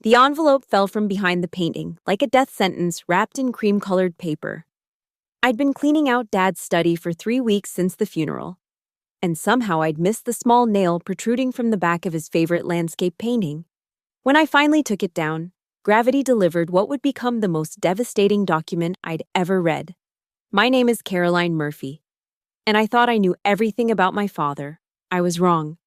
The envelope fell from behind the painting, like a death sentence wrapped in cream-colored paper. I'd been cleaning out Dad's study for 3 weeks since the funeral, and somehow I'd missed the small nail protruding from the back of his favorite landscape painting. When I finally took it down, gravity delivered what would become the most devastating document I'd ever read. My name is Caroline Murphy, and I thought I knew everything about my father. I was wrong.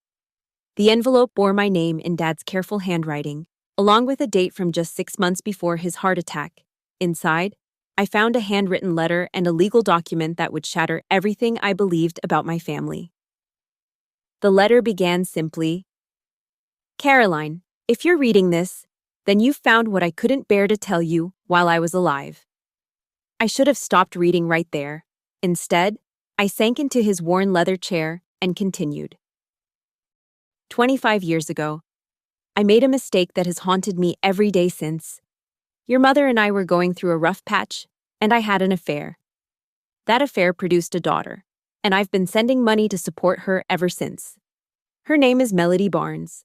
The envelope bore my name in Dad's careful handwriting, along with a date from just 6 months before his heart attack. Inside, I found a handwritten letter and a legal document that would shatter everything I believed about my family. The letter began simply, "Caroline, if you're reading this, then you've found what I couldn't bear to tell you while I was alive." I should have stopped reading right there. Instead, I sank into his worn leather chair and continued. 25 years ago, I made a mistake that has haunted me every day since. Your mother and I were going through a rough patch, and I had an affair. That affair produced a daughter, and I've been sending money to support her ever since. Her name is Melody Barnes,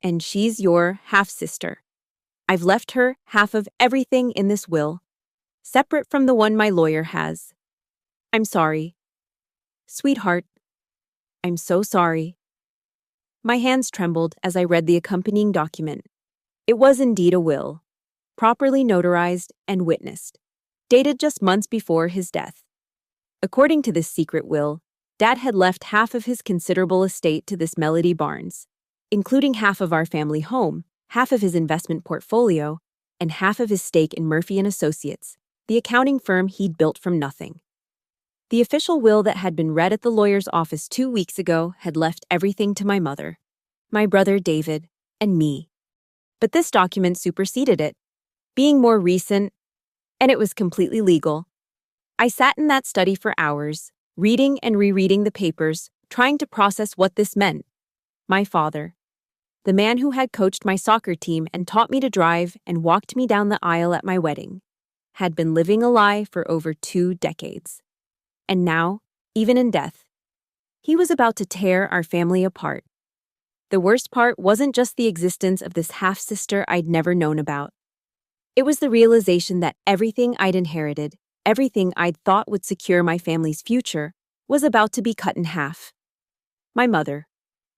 and she's your half-sister. I've left her half of everything in this will, separate from the one my lawyer has. I'm sorry. Sweetheart, I'm so sorry. My hands trembled as I read the accompanying document. It was indeed a will, properly notarized and witnessed, dated just months before his death. According to this secret will, Dad had left half of his considerable estate to this Melody Barnes, including half of our family home, half of his investment portfolio, and half of his stake in Murphy & Associates, the accounting firm he'd built from nothing. The official will that had been read at the lawyer's office 2 weeks ago had left everything to my mother, my brother David, and me. But this document superseded it, being more recent, and it was completely legal. I sat in that study for hours, reading and rereading the papers, trying to process what this meant. My father, the man who had coached my soccer team and taught me to drive and walked me down the aisle at my wedding, had been living a lie for over 2 decades. And now, even in death, he was about to tear our family apart. The worst part wasn't just the existence of this half-sister I'd never known about. It was the realization that everything I'd inherited, everything I'd thought would secure my family's future, was about to be cut in half. My mother,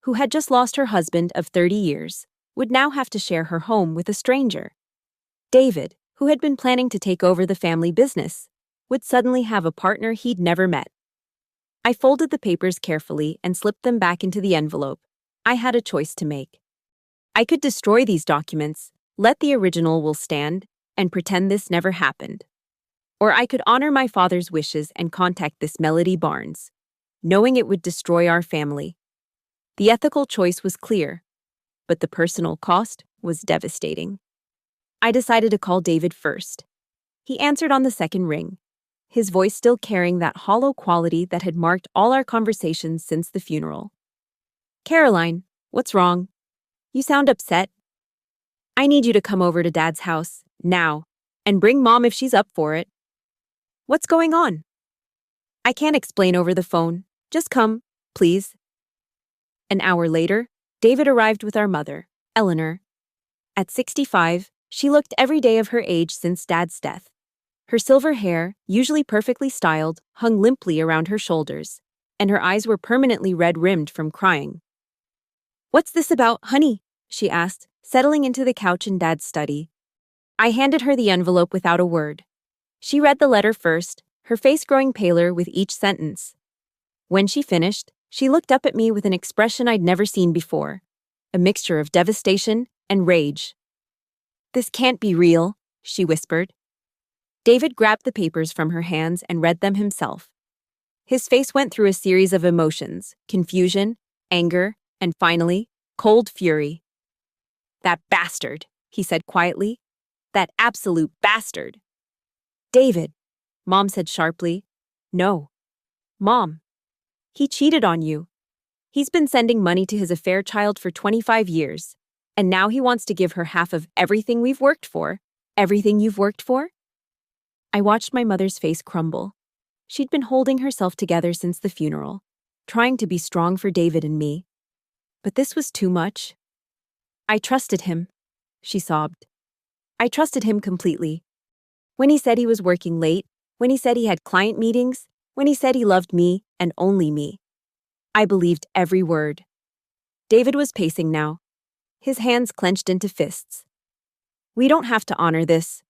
who had just lost her husband of 30 years, would now have to share her home with a stranger. David, who had been planning to take over the family business, would suddenly have a partner he'd never met. I folded the papers carefully and slipped them back into the envelope. I had a choice to make. I could destroy these documents, let the original will stand, and pretend this never happened. Or I could honor my father's wishes and contact this Melody Barnes, knowing it would destroy our family. The ethical choice was clear, but the personal cost was devastating. I decided to call David first. He answered on the second ring, his voice still carrying that hollow quality that had marked all our conversations since the funeral. "Caroline, what's wrong? You sound upset. I need you to come over to Dad's house, now, and bring Mom if she's up for it." "What's going on?" "I can't explain over the phone. Just come, please." An hour later, David arrived with our mother, Eleanor. At 65, she looked every day of her age since Dad's death. Her silver hair, usually perfectly styled, hung limply around her shoulders, and her eyes were permanently red-rimmed from crying. "What's this about, honey?" she asked, settling into the couch in Dad's study. I handed her the envelope without a word. She read the letter first, her face growing paler with each sentence. When she finished, she looked up at me with an expression I'd never seen before, a mixture of devastation and rage. "This can't be real," she whispered. David grabbed the papers from her hands and read them himself. His face went through a series of emotions, confusion, anger, and finally, cold fury. "That bastard," he said quietly. "That absolute bastard." "David," Mom said sharply. "No. Mom. He cheated on you. He's been sending money to his affair child for 25 years, and now he wants to give her half of everything we've worked for. Everything you've worked for?" I watched my mother's face crumble. She'd been holding herself together since the funeral, trying to be strong for David and me. But this was too much. "I trusted him," she sobbed. I trusted him completely. When he said he was working late, when he said he had client meetings, when he said he loved me and only me, I believed every word. David was pacing now, his hands clenched into fists. We don't have to honor this.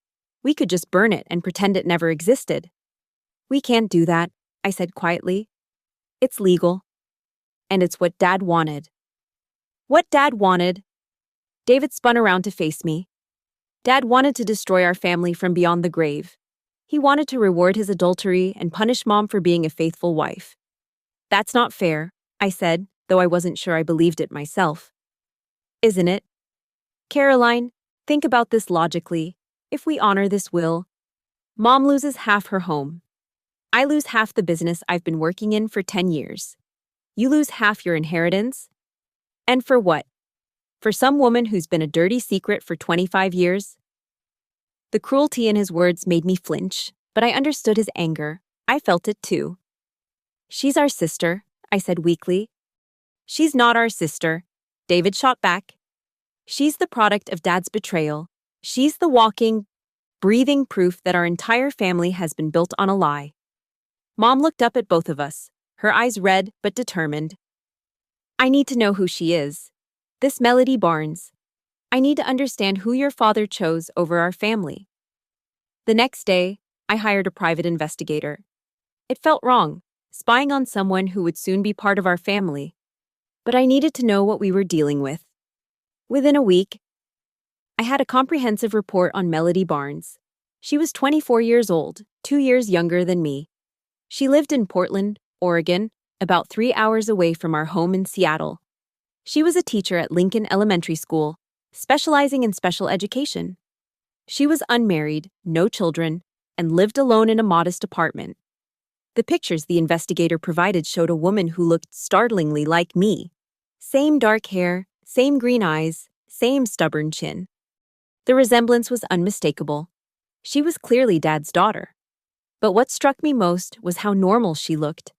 We could just burn it and pretend it never existed. We can't do that, I said quietly. It's legal. And it's what Dad wanted. What Dad wanted? David spun around to face me. Dad wanted to destroy our family from beyond the grave. He wanted to reward his adultery and punish Mom for being a faithful wife. That's not fair, I said, though I wasn't sure I believed it myself. Isn't it? Caroline, think about this logically. If we honor this will, Mom loses half her home. I lose half the business I've been working in for 10 years. You lose half your inheritance? And for what? For some woman who's been a dirty secret for 25 years? The cruelty in his words made me flinch, but I understood his anger. I felt it too. She's our sister, I said weakly. She's not our sister, David shot back. She's the product of Dad's betrayal. She's the walking, breathing proof that our entire family has been built on a lie. Mom looked up at both of us, her eyes red but determined. I need to know who she is. This Melody Barnes. I need to understand who your father chose over our family. The next day, I hired a private investigator. It felt wrong, spying on someone who would soon be part of our family. But I needed to know what we were dealing with. Within a week, I had a comprehensive report on Melody Barnes. She was 24 years old, 2 years younger than me. She lived in Portland, Oregon, about 3 hours away from our home in Seattle. She was a teacher at Lincoln Elementary School, specializing in special education. She was unmarried, no children, and lived alone in a modest apartment. The pictures the investigator provided showed a woman who looked startlingly like me. Same dark hair, same green eyes, same stubborn chin. The resemblance was unmistakable. She was clearly Dad's daughter. But what struck me most was how normal she looked.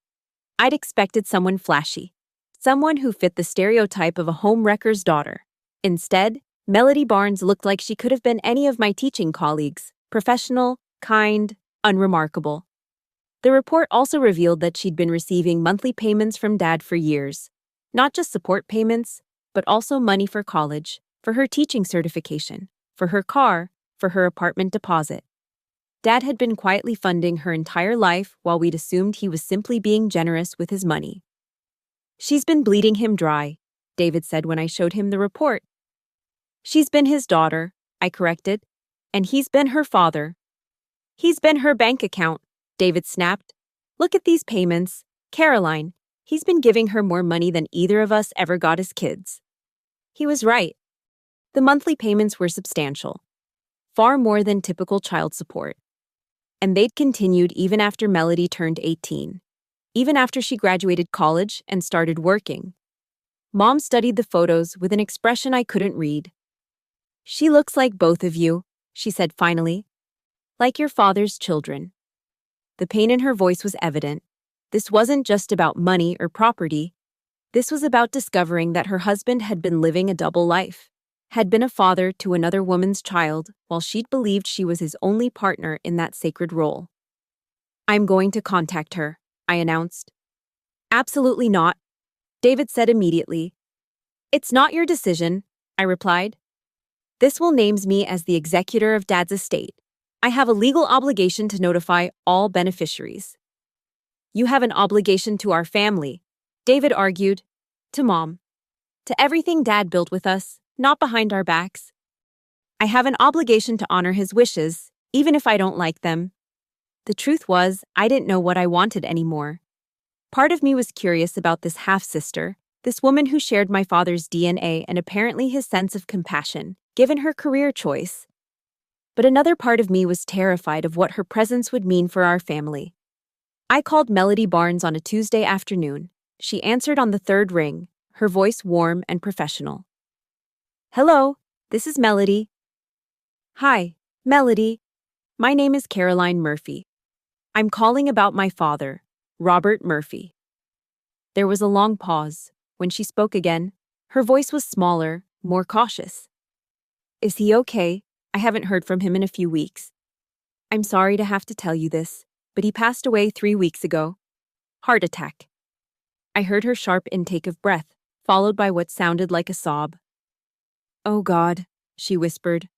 I'd expected someone flashy, someone who fit the stereotype of a homewrecker's daughter. Instead, Melody Barnes looked like she could have been any of my teaching colleagues, professional, kind, unremarkable. The report also revealed that she'd been receiving monthly payments from Dad for years. Not just support payments, but also money for college, for her teaching certification, for her car, for her apartment deposit. Dad had been quietly funding her entire life while we'd assumed he was simply being generous with his money. She's been bleeding him dry, David said when I showed him the report. She's been his daughter, I corrected, and he's been her father. He's been her bank account, David snapped. Look at these payments. Caroline, he's been giving her more money than either of us ever got as kids. He was right. The monthly payments were substantial, far more than typical child support. And they'd continued even after Melody turned 18, even after she graduated college and started working. Mom studied the photos with an expression I couldn't read. She looks like both of you, she said finally. Like your father's children. The pain in her voice was evident. This wasn't just about money or property. This was about discovering that her husband had been living a double life, had been a father to another woman's child while she'd believed she was his only partner in that sacred role. I'm going to contact her, I announced. Absolutely not, David said immediately. It's not your decision, I replied. This will name me as the executor of Dad's estate. I have a legal obligation to notify all beneficiaries. You have an obligation to our family, David argued. To Mom. To everything Dad built with us, not behind our backs. I have an obligation to honor his wishes, even if I don't like them. The truth was, I didn't know what I wanted anymore. Part of me was curious about this half-sister, this woman who shared my father's DNA and apparently his sense of compassion, given her career choice. But another part of me was terrified of what her presence would mean for our family. I called Melody Barnes on a Tuesday afternoon. She answered on the third ring, her voice warm and professional. Hello, this is Melody. Hi, Melody. My name is Caroline Murphy. I'm calling about my father, Robert Murphy. There was a long pause. When she spoke again, her voice was smaller, more cautious. Is he okay? I haven't heard from him in a few weeks. I'm sorry to have to tell you this, but he passed away 3 weeks ago. Heart attack. I heard her sharp intake of breath, followed by what sounded like a sob. Oh God, she whispered.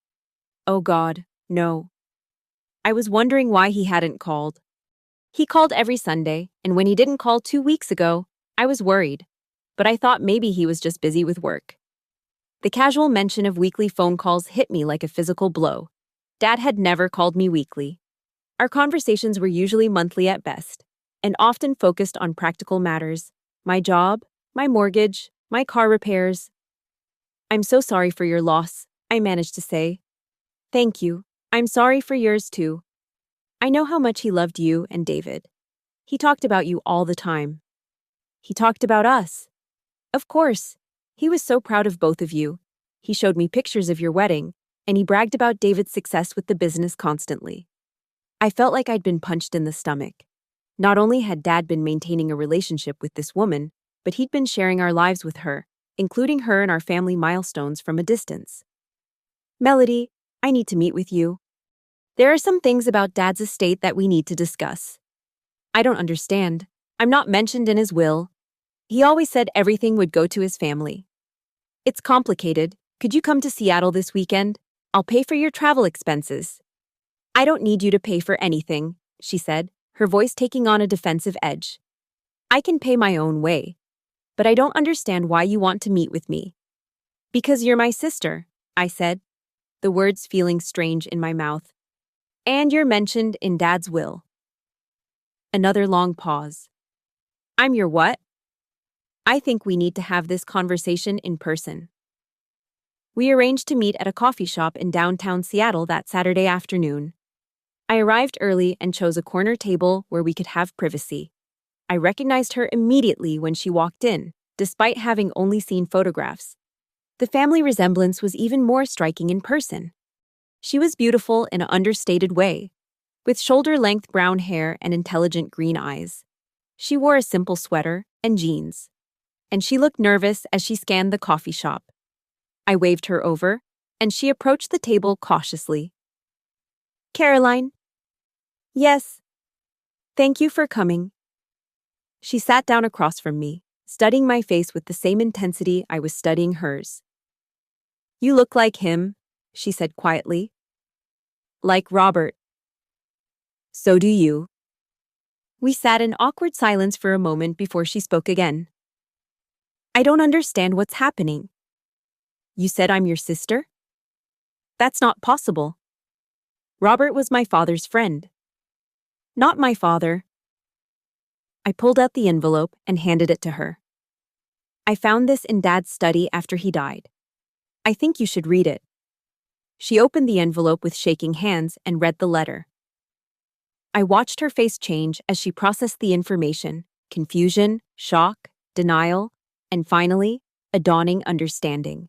Oh God, no. I was wondering why he hadn't called. He called every Sunday, and when he didn't call 2 weeks ago, I was worried. But I thought maybe he was just busy with work. The casual mention of weekly phone calls hit me like a physical blow. Dad had never called me weekly. Our conversations were usually monthly at best, and often focused on practical matters: my job, my mortgage, my car repairs. I'm so sorry for your loss, I managed to say. Thank you. I'm sorry for yours too. I know how much he loved you and David. He talked about you all the time. He talked about us. Of course. He was so proud of both of you. He showed me pictures of your wedding, and he bragged about David's success with the business constantly. I felt like I'd been punched in the stomach. Not only had Dad been maintaining a relationship with this woman, but he'd been sharing our lives with her, including her and our family milestones from a distance. Melody, I need to meet with you. There are some things about Dad's estate that we need to discuss. I don't understand. I'm not mentioned in his will. He always said everything would go to his family. It's complicated. Could you come to Seattle this weekend? I'll pay for your travel expenses. I don't need you to pay for anything, she said, her voice taking on a defensive edge. I can pay my own way. But I don't understand why you want to meet with me. Because you're my sister, I said, the words feeling strange in my mouth. And you're mentioned in Dad's will. Another long pause. I'm your what? I think we need to have this conversation in person. We arranged to meet at a coffee shop in downtown Seattle that Saturday afternoon. I arrived early and chose a corner table where we could have privacy. I recognized her immediately when she walked in, despite having only seen photographs. The family resemblance was even more striking in person. She was beautiful in an understated way, with shoulder-length brown hair and intelligent green eyes. She wore a simple sweater and jeans, and she looked nervous as she scanned the coffee shop. I waved her over, and she approached the table cautiously. Caroline? Yes. Thank you for coming. She sat down across from me, studying my face with the same intensity I was studying hers. You look like him, she said quietly. Like Robert. So do you. We sat in awkward silence for a moment before she spoke again. I don't understand what's happening. You said I'm your sister? That's not possible. Robert was my father's friend. Not my father. I pulled out the envelope and handed it to her. I found this in Dad's study after he died. I think you should read it. She opened the envelope with shaking hands and read the letter. I watched her face change as she processed the information: confusion, shock, denial, and finally, a dawning understanding.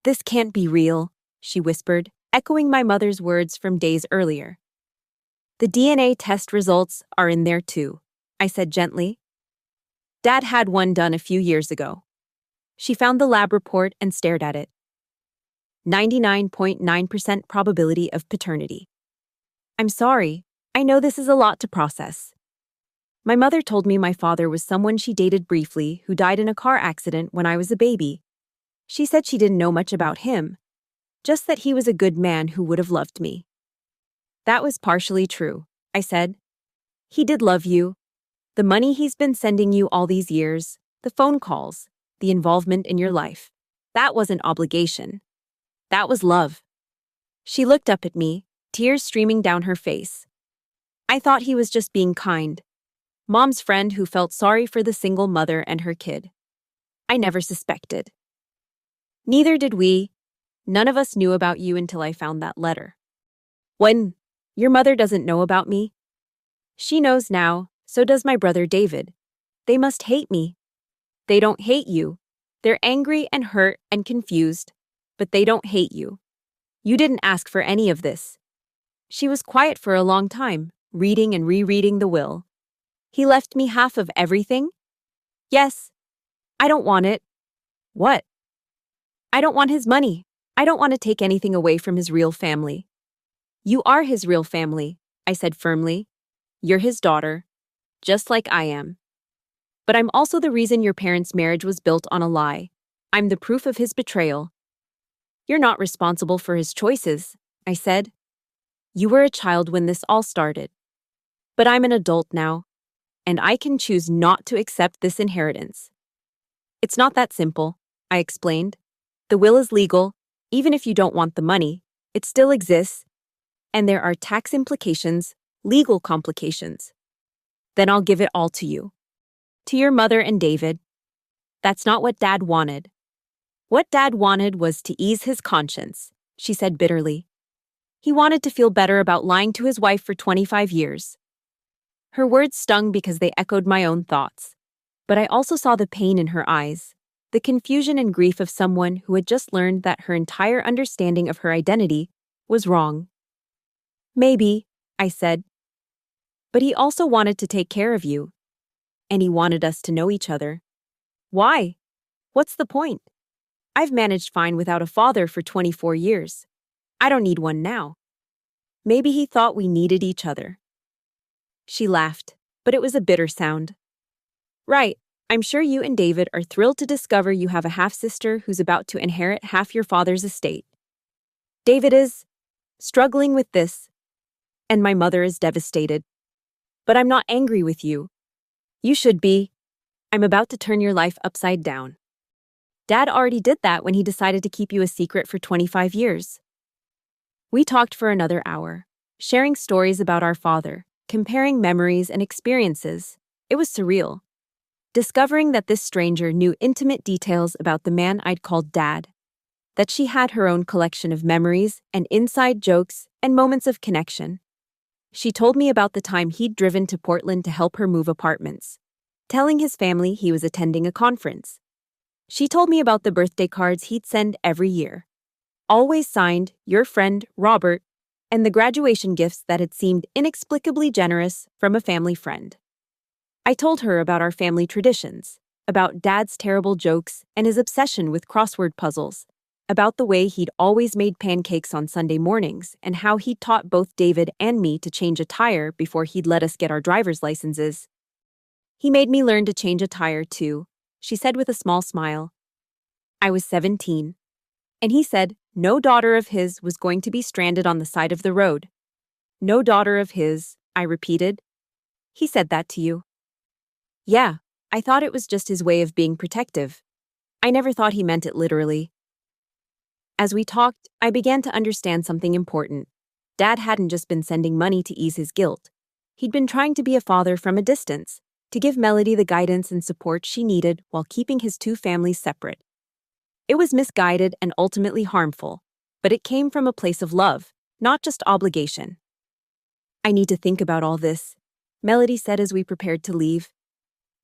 This can't be real, she whispered, echoing my mother's words from days earlier. The DNA test results are in there too, I said gently. Dad had one done a few years ago. She found the lab report and stared at it. 99.9% probability of paternity. I'm sorry, I know this is a lot to process. My mother told me my father was someone she dated briefly who died in a car accident when I was a baby. She said she didn't know much about him, just that he was a good man who would have loved me. That was partially true, I said. He did love you. The money he's been sending you all these years, the phone calls, the involvement in your life. That wasn't obligation. That was love. She looked up at me, tears streaming down her face. I thought he was just being kind. Mom's friend who felt sorry for the single mother and her kid. I never suspected. Neither did we. None of us knew about you until I found that letter. When? Your mother doesn't know about me? She knows now, so does my brother David. They must hate me. They don't hate you. They're angry and hurt and confused, but they don't hate you. You didn't ask for any of this. She was quiet for a long time, reading and rereading the will. He left me half of everything? Yes. I don't want it. What? I don't want his money. I don't want to take anything away from his real family. You are his real family, I said firmly. You're his daughter, just like I am. But I'm also the reason your parents' marriage was built on a lie. I'm the proof of his betrayal. You're not responsible for his choices, I said. You were a child when this all started. But I'm an adult now, and I can choose not to accept this inheritance. It's not that simple, I explained. The will is legal, even if you don't want the money. It still exists, and there are tax implications, legal complications. Then I'll give it all to you. To your mother and David. That's not what Dad wanted. What Dad wanted was to ease his conscience, she said bitterly. He wanted to feel better about lying to his wife for 25 years. Her words stung because they echoed my own thoughts. But I also saw the pain in her eyes, the confusion and grief of someone who had just learned that her entire understanding of her identity was wrong. Maybe, I said. But he also wanted to take care of you. And he wanted us to know each other. Why? What's the point? I've managed fine without a father for 24 years. I don't need one now. Maybe he thought we needed each other. She laughed, but it was a bitter sound. Right, I'm sure you and David are thrilled to discover you have a half-sister who's about to inherit half your father's estate. David is struggling with this, and my mother is devastated. But I'm not angry with you. You should be. I'm about to turn your life upside down. Dad already did that when he decided to keep you a secret for 25 years. We talked for another hour, sharing stories about our father, comparing memories and experiences. It was surreal. Discovering that this stranger knew intimate details about the man I'd called Dad, that she had her own collection of memories and inside jokes and moments of connection. She told me about the time he'd driven to Portland to help her move apartments, telling his family he was attending a conference. She told me about the birthday cards he'd send every year, always signed, your friend, Robert, and the graduation gifts that had seemed inexplicably generous from a family friend. I told her about our family traditions, about Dad's terrible jokes and his obsession with crossword puzzles, about the way he'd always made pancakes on Sunday mornings and how he'd taught both David and me to change a tire before he'd let us get our driver's licenses. He made me learn to change a tire, too, she said with a small smile. I was 17, and he said no daughter of his was going to be stranded on the side of the road. No daughter of his, I repeated. He said that to you? Yeah, I thought it was just his way of being protective. I never thought he meant it literally. As we talked, I began to understand something important. Dad hadn't just been sending money to ease his guilt. He'd been trying to be a father from a distance, to give Melody the guidance and support she needed while keeping his two families separate. It was misguided and ultimately harmful, but it came from a place of love, not just obligation. I need to think about all this, Melody said as we prepared to leave.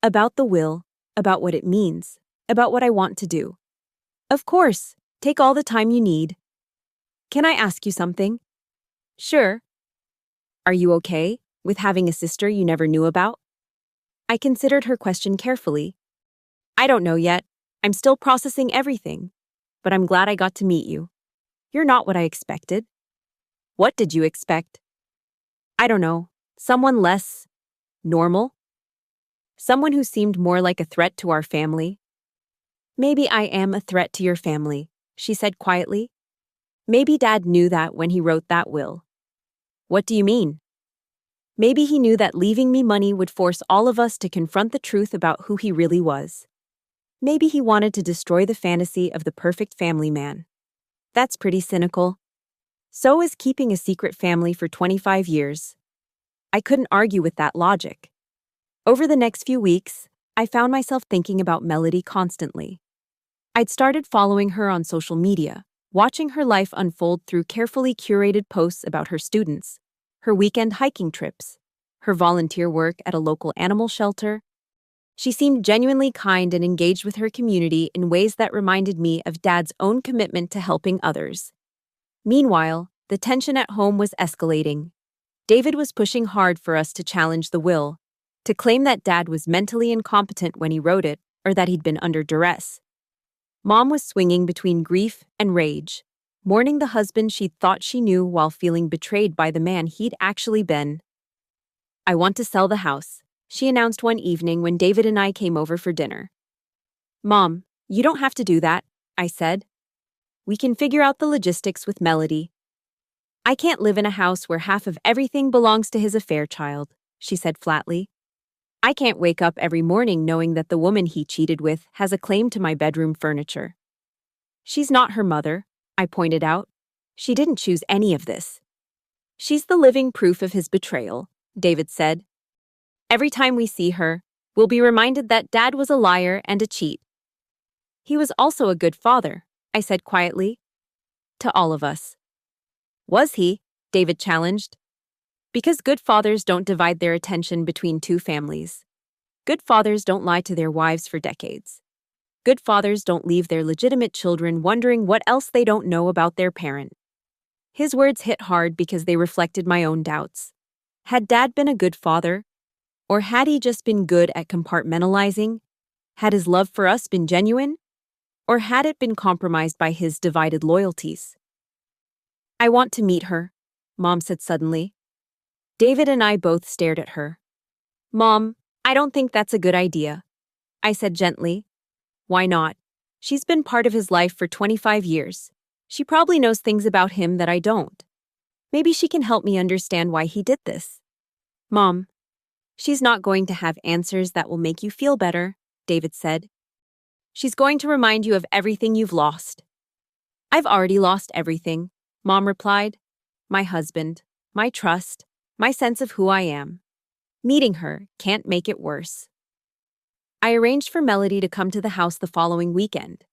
About the will, about what it means, about what I want to do. Of course, take all the time you need. Can I ask you something? Sure. Are you okay with having a sister you never knew about? I considered her question carefully. I don't know yet. I'm still processing everything. But I'm glad I got to meet you. You're not what I expected. What did you expect? I don't know. Someone less normal? Someone who seemed more like a threat to our family? Maybe I am a threat to your family, she said quietly. Maybe Dad knew that when he wrote that will. What do you mean? Maybe he knew that leaving me money would force all of us to confront the truth about who he really was. Maybe he wanted to destroy the fantasy of the perfect family man. That's pretty cynical. So is keeping a secret family for 25 years. I couldn't argue with that logic. Over the next few weeks, I found myself thinking about Melody constantly. I'd started following her on social media, watching her life unfold through carefully curated posts about her students, her weekend hiking trips, her volunteer work at a local animal shelter. She seemed genuinely kind and engaged with her community in ways that reminded me of Dad's own commitment to helping others. Meanwhile, the tension at home was escalating. David was pushing hard for us to challenge the will, to claim that Dad was mentally incompetent when he wrote it, or that he'd been under duress. Mom was swinging between grief and rage. mourning the husband she thought she knew while feeling betrayed by the man he'd actually been. "I want to sell the house," she announced one evening when David and I came over for dinner. "Mom, you don't have to do that," I said. "We can figure out the logistics with Melody." "I can't live in a house where half of everything belongs to his affair child," she said flatly. "I can't wake up every morning knowing that the woman he cheated with has a claim to my bedroom furniture." "She's not her mother," I pointed out. "She didn't choose any of this." "She's the living proof of his betrayal," David said. "Every time we see her, we'll be reminded that Dad was a liar and a cheat." "He was also a good father," I said quietly. "To all of us." "Was he?" David challenged. "Because good fathers don't divide their attention between two families. Good fathers don't lie to their wives for decades. Good fathers don't leave their legitimate children wondering what else they don't know about their parent." His words hit hard because they reflected my own doubts. Had Dad been a good father? Or had he just been good at compartmentalizing? Had his love for us been genuine? Or had it been compromised by his divided loyalties? "I want to meet her," Mom said suddenly. David and I both stared at her. "Mom, I don't think that's a good idea," I said gently. "Why not? She's been part of his life for 25 years. She probably knows things about him that I don't. Maybe she can help me understand why he did this." "Mom, she's not going to have answers that will make you feel better," David said. "She's going to remind you of everything you've lost." "I've already lost everything," Mom replied. "My husband, my trust, my sense of who I am. Meeting her can't make it worse." I arranged for Melody to come to the house the following weekend.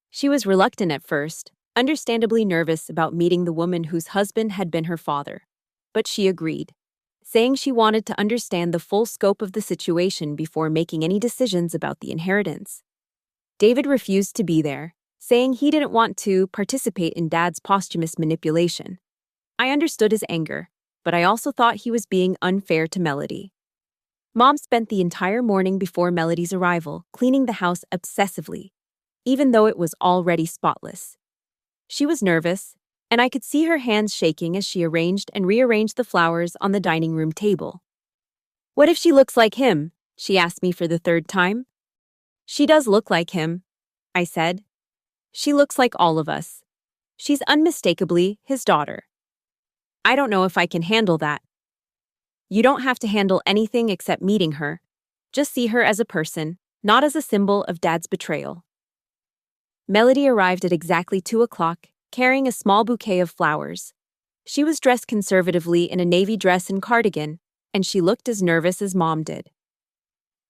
She was reluctant at first, understandably nervous about meeting the woman whose husband had been her father. But she agreed, saying she wanted to understand the full scope of the situation before making any decisions about the inheritance. David refused to be there, saying he didn't want to participate in Dad's posthumous manipulation. I understood his anger, but I also thought he was being unfair to Melody. Mom spent the entire morning before Melody's arrival cleaning the house obsessively, even though it was already spotless. She was nervous, and I could see her hands shaking as she arranged and rearranged the flowers on the dining room table. "What if she looks like him?" she asked me for the third time. "She does look like him," I said. "She looks like all of us. She's unmistakably his daughter." "I don't know if I can handle that." "You don't have to handle anything except meeting her. Just see her as a person, not as a symbol of Dad's betrayal." Melody arrived at exactly 2 o'clock, carrying a small bouquet of flowers. She was dressed conservatively in a navy dress and cardigan, and she looked as nervous as Mom did.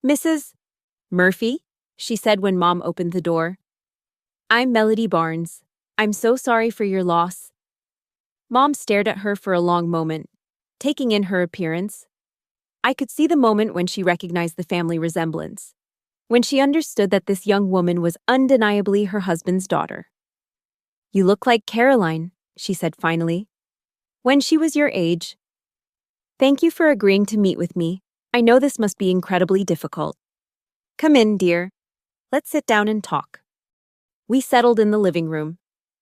"Mrs. Murphy?" she said when Mom opened the door. "I'm Melody Barnes. I'm so sorry for your loss." Mom stared at her for a long moment, taking in her appearance. I could see the moment when she recognized the family resemblance, when she understood that this young woman was undeniably her husband's daughter. "You look like Caroline," she said finally. "When she was your age." "Thank you for agreeing to meet with me. I know this must be incredibly difficult." "Come in, dear. Let's sit down and talk." We settled in the living room,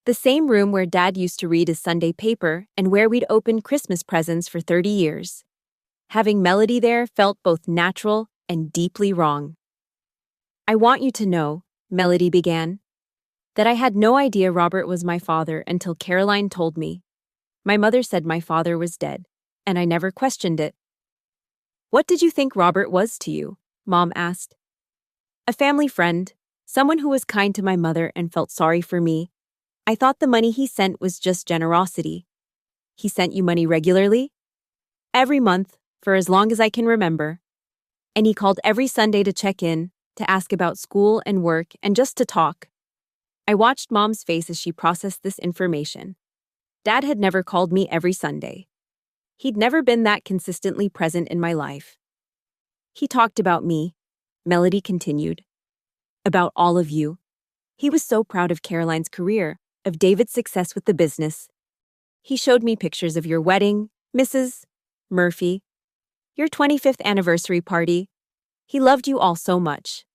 the same room where Dad used to read his Sunday paper and where we'd opened Christmas presents for 30 years. Having Melody there felt both natural and deeply wrong. "I want you to know," Melody began, "that I had no idea Robert was my father until Caroline told me. My mother said my father was dead, and I never questioned it." "What did you think Robert was to you?" Mom asked. "A family friend, someone who was kind to my mother and felt sorry for me. I thought the money he sent was just generosity." "He sent you money regularly?" "Every month, for as long as I can remember. And he called every Sunday to check in, to ask about school and work, and just to talk." I watched Mom's face as she processed this information. Dad had never called me every Sunday. He'd never been that consistently present in my life. "He talked about me," Melody continued. "About all of you. He was so proud of Caroline's career, of David's success with the business. He showed me pictures of your wedding, Mrs. Murphy, your 25th anniversary party. He loved you all so much."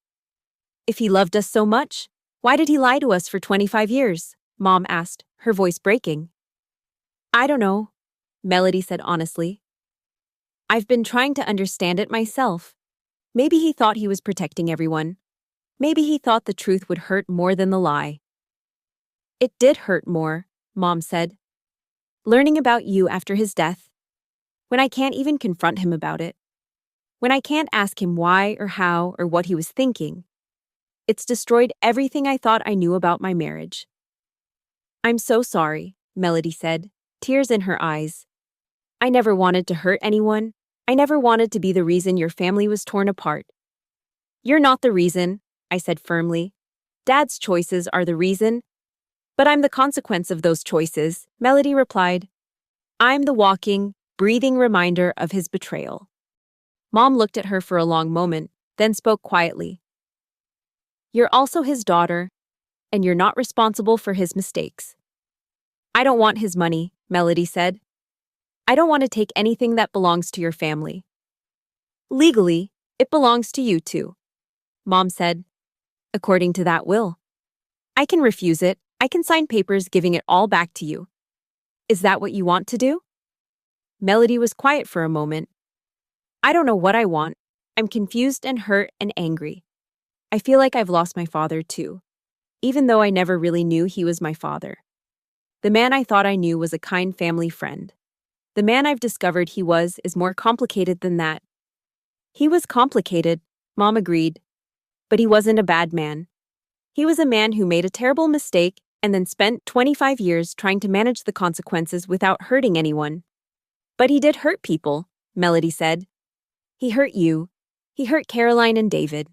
"If he loved us so much, why did he lie to us for 25 years?" Mom asked, her voice breaking. I don't know, Melody said honestly. I've been trying to understand it myself. Maybe he thought he was protecting everyone. Maybe he thought the truth would hurt more than the lie. It did hurt more, Mom said. Learning about you after his death. When I can't even confront him about it. When I can't ask him why or how or what he was thinking. It's destroyed everything I thought I knew about my marriage. I'm so sorry, Melody said, tears in her eyes. I never wanted to hurt anyone. I never wanted to be the reason your family was torn apart. You're not the reason, I said firmly. Dad's choices are the reason. But I'm the consequence of those choices, Melody replied. I'm the walking, breathing reminder of his betrayal. Mom looked at her for a long moment, then spoke quietly. You're also his daughter, and you're not responsible for his mistakes. I don't want his money, Melody said. I don't want to take anything that belongs to your family. Legally, it belongs to you too, Mom said. According to that will. I can refuse it. I can sign papers giving it all back to you. Is that what you want to do? Melody was quiet for a moment. I don't know what I want. I'm confused and hurt and angry. I feel like I've lost my father too, even though I never really knew he was my father. The man I thought I knew was a kind family friend. The man I've discovered he was is more complicated than that. He was complicated, Mom agreed. But he wasn't a bad man. He was a man who made a terrible mistake and then spent 25 years trying to manage the consequences without hurting anyone. But he did hurt people, Melody said. He hurt you. He hurt Caroline and David.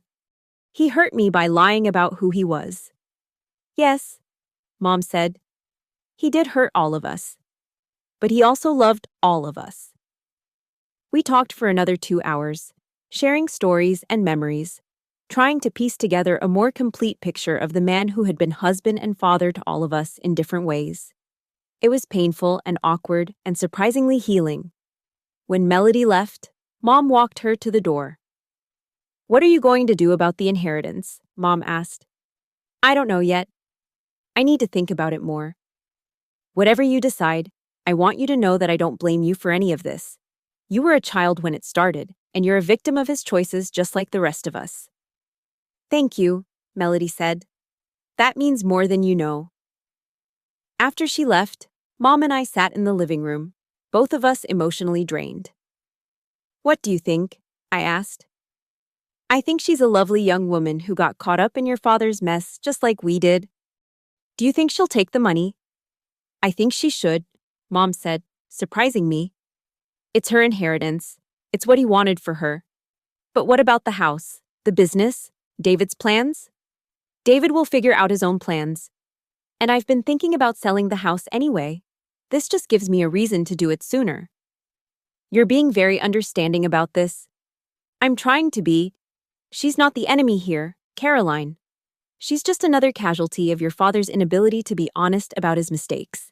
He hurt me by lying about who he was. Yes, Mom said. He did hurt all of us. But he also loved all of us. We talked for another 2 hours, sharing stories and memories, trying to piece together a more complete picture of the man who had been husband and father to all of us in different ways. It was painful and awkward and surprisingly healing. When Melody left, Mom walked her to the door. What are you going to do about the inheritance? Mom asked. I don't know yet. I need to think about it more. Whatever you decide, I want you to know that I don't blame you for any of this. You were a child when it started, and you're a victim of his choices just like the rest of us. Thank you, Melody said. That means more than you know. After she left, Mom and I sat in the living room, both of us emotionally drained. What do you think? I asked. I think she's a lovely young woman who got caught up in your father's mess just like we did. Do you think she'll take the money? I think she should, Mom said, surprising me. It's her inheritance. It's what he wanted for her. But what about the house, the business, David's plans? David will figure out his own plans. And I've been thinking about selling the house anyway. This just gives me a reason to do it sooner. You're being very understanding about this. I'm trying to be. She's not the enemy here, Caroline. She's just another casualty of your father's inability to be honest about his mistakes.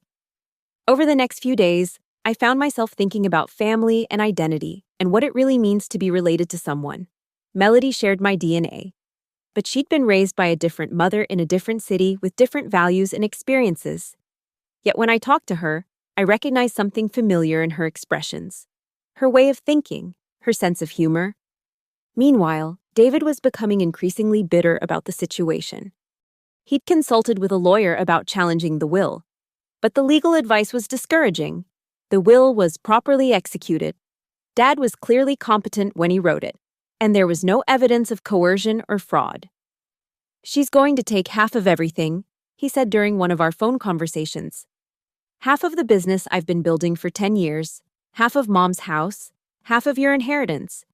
Over the next few days, I found myself thinking about family and identity and what it really means to be related to someone. Melody shared my DNA. But she'd been raised by a different mother in a different city with different values and experiences. Yet when I talked to her, I recognized something familiar in her expressions. Her way of thinking, her sense of humor. Meanwhile, David was becoming increasingly bitter about the situation. He'd consulted with a lawyer about challenging the will, but the legal advice was discouraging. The will was properly executed. Dad was clearly competent when he wrote it, and there was no evidence of coercion or fraud. She's going to take half of everything, he said during one of our phone conversations. Half of the business I've been building for 10 years, half of Mom's house, half of your inheritance.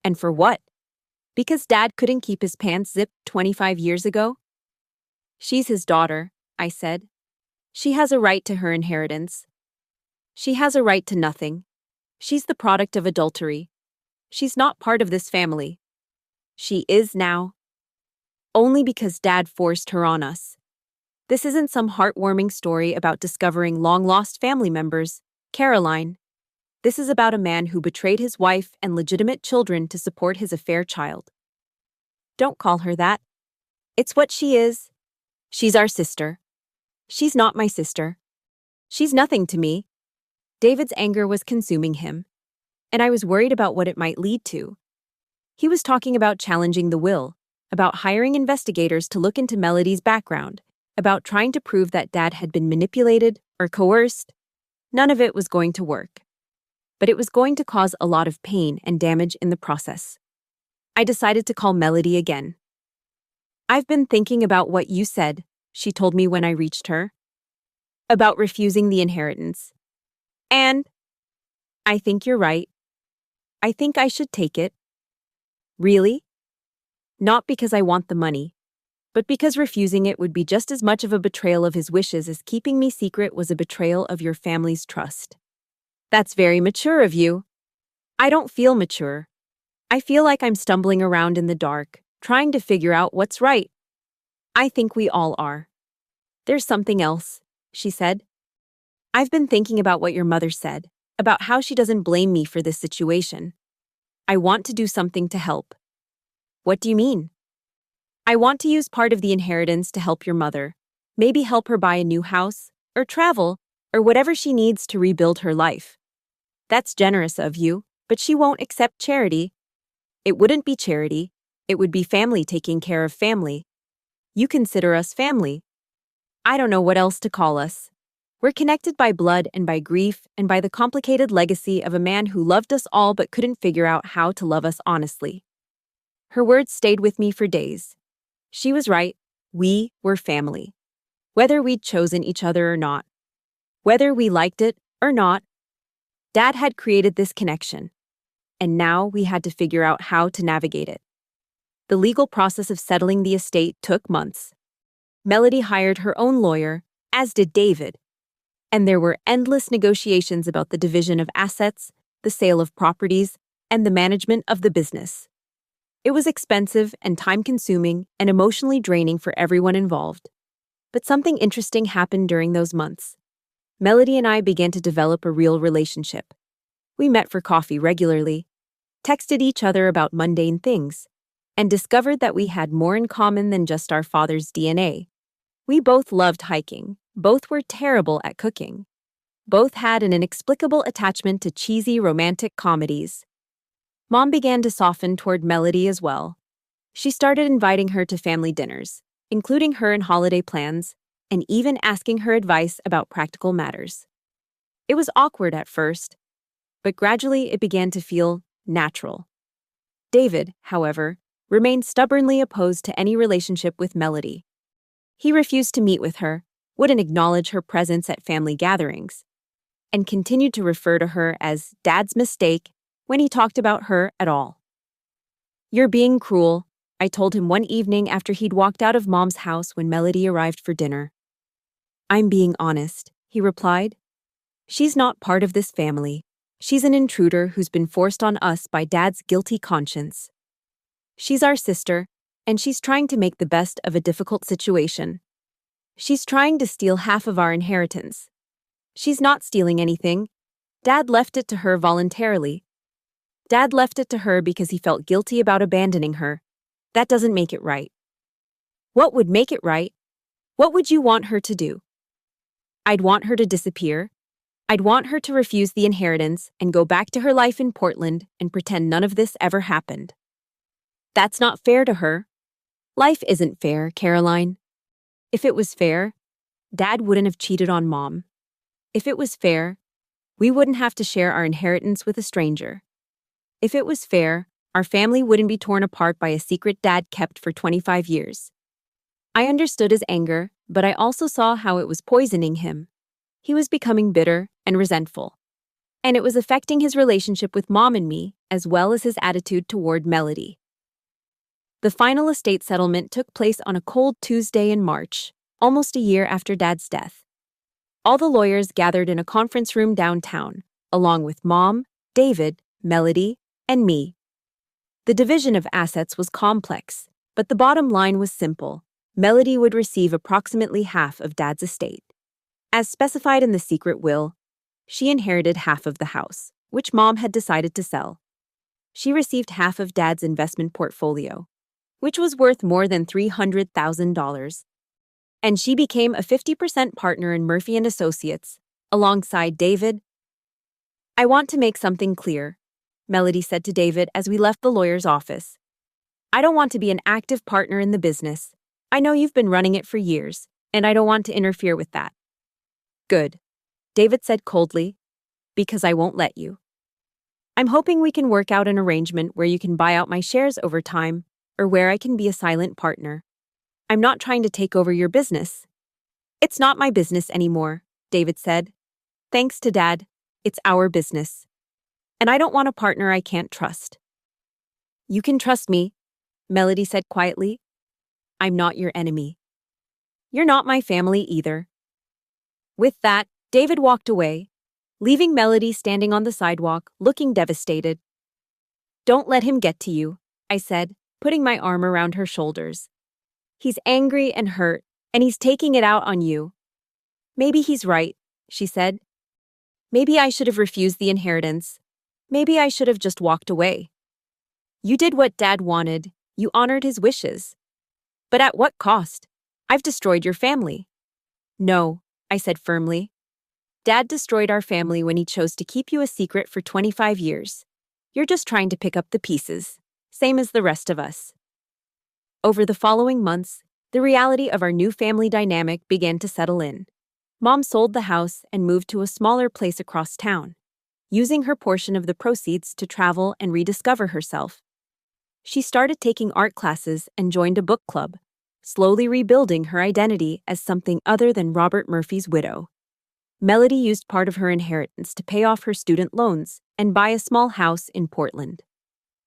And for what? Because Dad couldn't keep his pants zipped 25 years ago? She's his daughter, I said. She has a right to her inheritance. She has a right to nothing. She's the product of adultery. She's not part of this family. She is now. Only because Dad forced her on us. This isn't some heartwarming story about discovering long-lost family members, Caroline. This is about a man who betrayed his wife and legitimate children to support his affair child. Don't call her that. It's what she is. She's our sister. She's not my sister. She's nothing to me. David's anger was consuming him, and I was worried about what it might lead to. He was talking about challenging the will, about hiring investigators to look into Melody's background, about trying to prove that Dad had been manipulated or coerced. None of it was going to work. But it was going to cause a lot of pain and damage in the process. I decided to call Melody again. "I've been thinking about what you said," she told me when I reached her. "About refusing the inheritance. And I think you're right. I think I should take it." "Really?" "Not because I want the money, but because refusing it would be just as much of a betrayal of his wishes as keeping me secret was a betrayal of your family's trust." "That's very mature of you." "I don't feel mature. I feel like I'm stumbling around in the dark, trying to figure out what's right." "I think we all are." "There's something else," she said. "I've been thinking about what your mother said, about how she doesn't blame me for this situation. I want to do something to help." "What do you mean?" "I want to use part of the inheritance to help your mother, maybe help her buy a new house, or travel, or whatever she needs to rebuild her life." "That's generous of you, but she won't accept charity." "It wouldn't be charity. It would be family taking care of family. You consider us family." "I don't know what else to call us. We're connected by blood and by grief and by the complicated legacy of a man who loved us all but couldn't figure out how to love us honestly." Her words stayed with me for days. She was right. We were family. Whether we'd chosen each other or not. Whether we liked it or not. Dad had created this connection, and now we had to figure out how to navigate it. The legal process of settling the estate took months. Melody hired her own lawyer, as did David, and there were endless negotiations about the division of assets, the sale of properties, and the management of the business. It was expensive and time-consuming and emotionally draining for everyone involved. But something interesting happened during those months. Melody and I began to develop a real relationship. We met for coffee regularly, texted each other about mundane things, and discovered that we had more in common than just our father's DNA. We both loved hiking. Both were terrible at cooking. Both had an inexplicable attachment to cheesy romantic comedies. Mom began to soften toward Melody as well. She started inviting her to family dinners, including her in holiday plans, and even asking her advice about practical matters. It was awkward at first, but gradually it began to feel natural. David, however, remained stubbornly opposed to any relationship with Melody. He refused to meet with her, wouldn't acknowledge her presence at family gatherings, and continued to refer to her as Dad's mistake when he talked about her at all. "You're being cruel," I told him one evening after he'd walked out of Mom's house when Melody arrived for dinner. "I'm being honest," he replied. "She's not part of this family. She's an intruder who's been forced on us by Dad's guilty conscience. She's our sister, and she's trying to make the best of a difficult situation. She's trying to steal half of our inheritance. She's not stealing anything. Dad left it to her voluntarily. Dad left it to her because he felt guilty about abandoning her. That doesn't make it right." "What would make it right? What would you want her to do?" "I'd want her to disappear. I'd want her to refuse the inheritance and go back to her life in Portland and pretend none of this ever happened." "That's not fair to her." "Life isn't fair, Caroline. If it was fair, Dad wouldn't have cheated on Mom. If it was fair, we wouldn't have to share our inheritance with a stranger. If it was fair, our family wouldn't be torn apart by a secret Dad kept for 25 years. I understood his anger, but I also saw how it was poisoning him. He was becoming bitter and resentful. And it was affecting his relationship with Mom and me, as well as his attitude toward Melody. The final estate settlement took place on a cold Tuesday in March, almost a year after Dad's death. All the lawyers gathered in a conference room downtown, along with Mom, David, Melody, and me. The division of assets was complex, but the bottom line was simple. Melody would receive approximately half of Dad's estate. As specified in the secret will, she inherited half of the house, which Mom had decided to sell. She received half of Dad's investment portfolio, which was worth more than $300,000. and she became a 50% partner in Murphy and Associates, alongside David. "I want to make something clear," Melody said to David as we left the lawyer's office. "I don't want to be an active partner in the business. I know you've been running it for years, and I don't want to interfere with that." "Good," David said coldly, "because I won't let you. I'm hoping we can work out an arrangement where you can buy out my shares over time, or where I can be a silent partner. I'm not trying to take over your business." "It's not my business anymore," David said. "Thanks to Dad, it's our business. And I don't want a partner I can't trust." "You can trust me," Melody said quietly. "I'm not your enemy. You're not my family either." With that, David walked away, leaving Melody standing on the sidewalk, looking devastated. "Don't let him get to you," I said, putting my arm around her shoulders. "He's angry and hurt, and he's taking it out on you." "Maybe he's right," she said. "Maybe I should have refused the inheritance. Maybe I should have just walked away. You did what Dad wanted. You honored his wishes. But at what cost? I've destroyed your family." "No," I said firmly. "Dad destroyed our family when he chose to keep you a secret for 25 years. You're just trying to pick up the pieces, same as the rest of us." Over the following months, the reality of our new family dynamic began to settle in. Mom sold the house and moved to a smaller place across town, using her portion of the proceeds to travel and rediscover herself. She started taking art classes and joined a book club, slowly rebuilding her identity as something other than Robert Murphy's widow. Melody used part of her inheritance to pay off her student loans and buy a small house in Portland.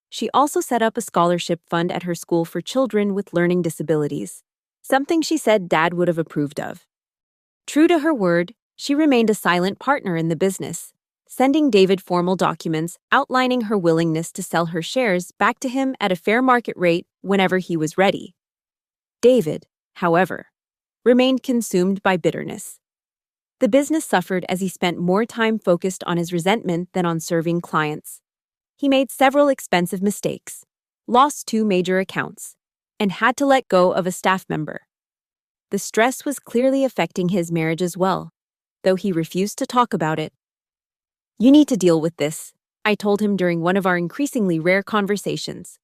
She also set up a scholarship fund at her school for children with learning disabilities, something she said Dad would have approved of. True to her word, she remained a silent partner in the business, sending David formal documents outlining her willingness to sell her shares back to him at a fair market rate whenever he was ready. David, however, remained consumed by bitterness. The business suffered as he spent more time focused on his resentment than on serving clients. He made several expensive mistakes, lost 2 major accounts, and had to let go of a staff member. The stress was clearly affecting his marriage as well, though he refused to talk about it. "You need to deal with this," I told him during one of our increasingly rare conversations.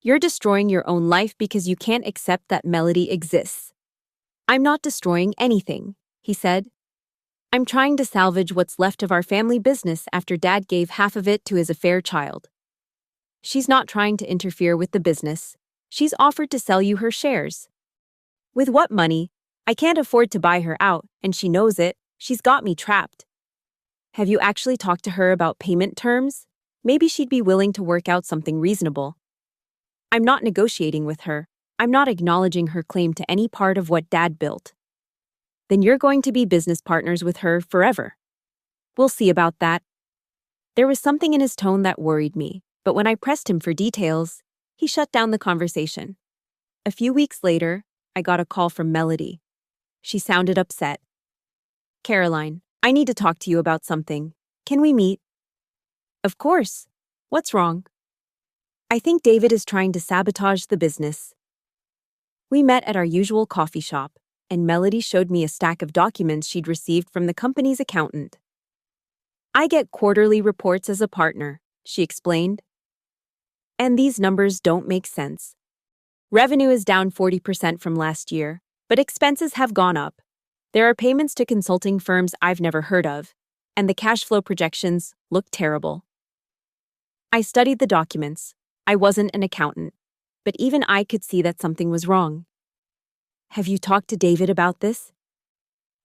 "You're destroying your own life because you can't accept that Melody exists." "I'm not destroying anything," he said. "I'm trying to salvage what's left of our family business after Dad gave half of it to his affair child." "She's not trying to interfere with the business. She's offered to sell you her shares." "With what money? I can't afford to buy her out, and she knows it. She's got me trapped." "Have you actually talked to her about payment terms? Maybe she'd be willing to work out something reasonable." "I'm not negotiating with her. I'm not acknowledging her claim to any part of what Dad built." "Then you're going to be business partners with her forever." "We'll see about that." There was something in his tone that worried me, but when I pressed him for details, he shut down the conversation. A few weeks later, I got a call from Melody. She sounded upset. "Caroline, I need to talk to you about something. Can we meet?" "Of course. What's wrong?" "I think David is trying to sabotage the business." We met at our usual coffee shop, and Melody showed me a stack of documents she'd received from the company's accountant. "I get quarterly reports as a partner," she explained. "And these numbers don't make sense. Revenue is down 40% from last year, but expenses have gone up. There are payments to consulting firms I've never heard of, and the cash flow projections look terrible." I studied the documents. I wasn't an accountant, but even I could see that something was wrong. "Have you talked to David about this?"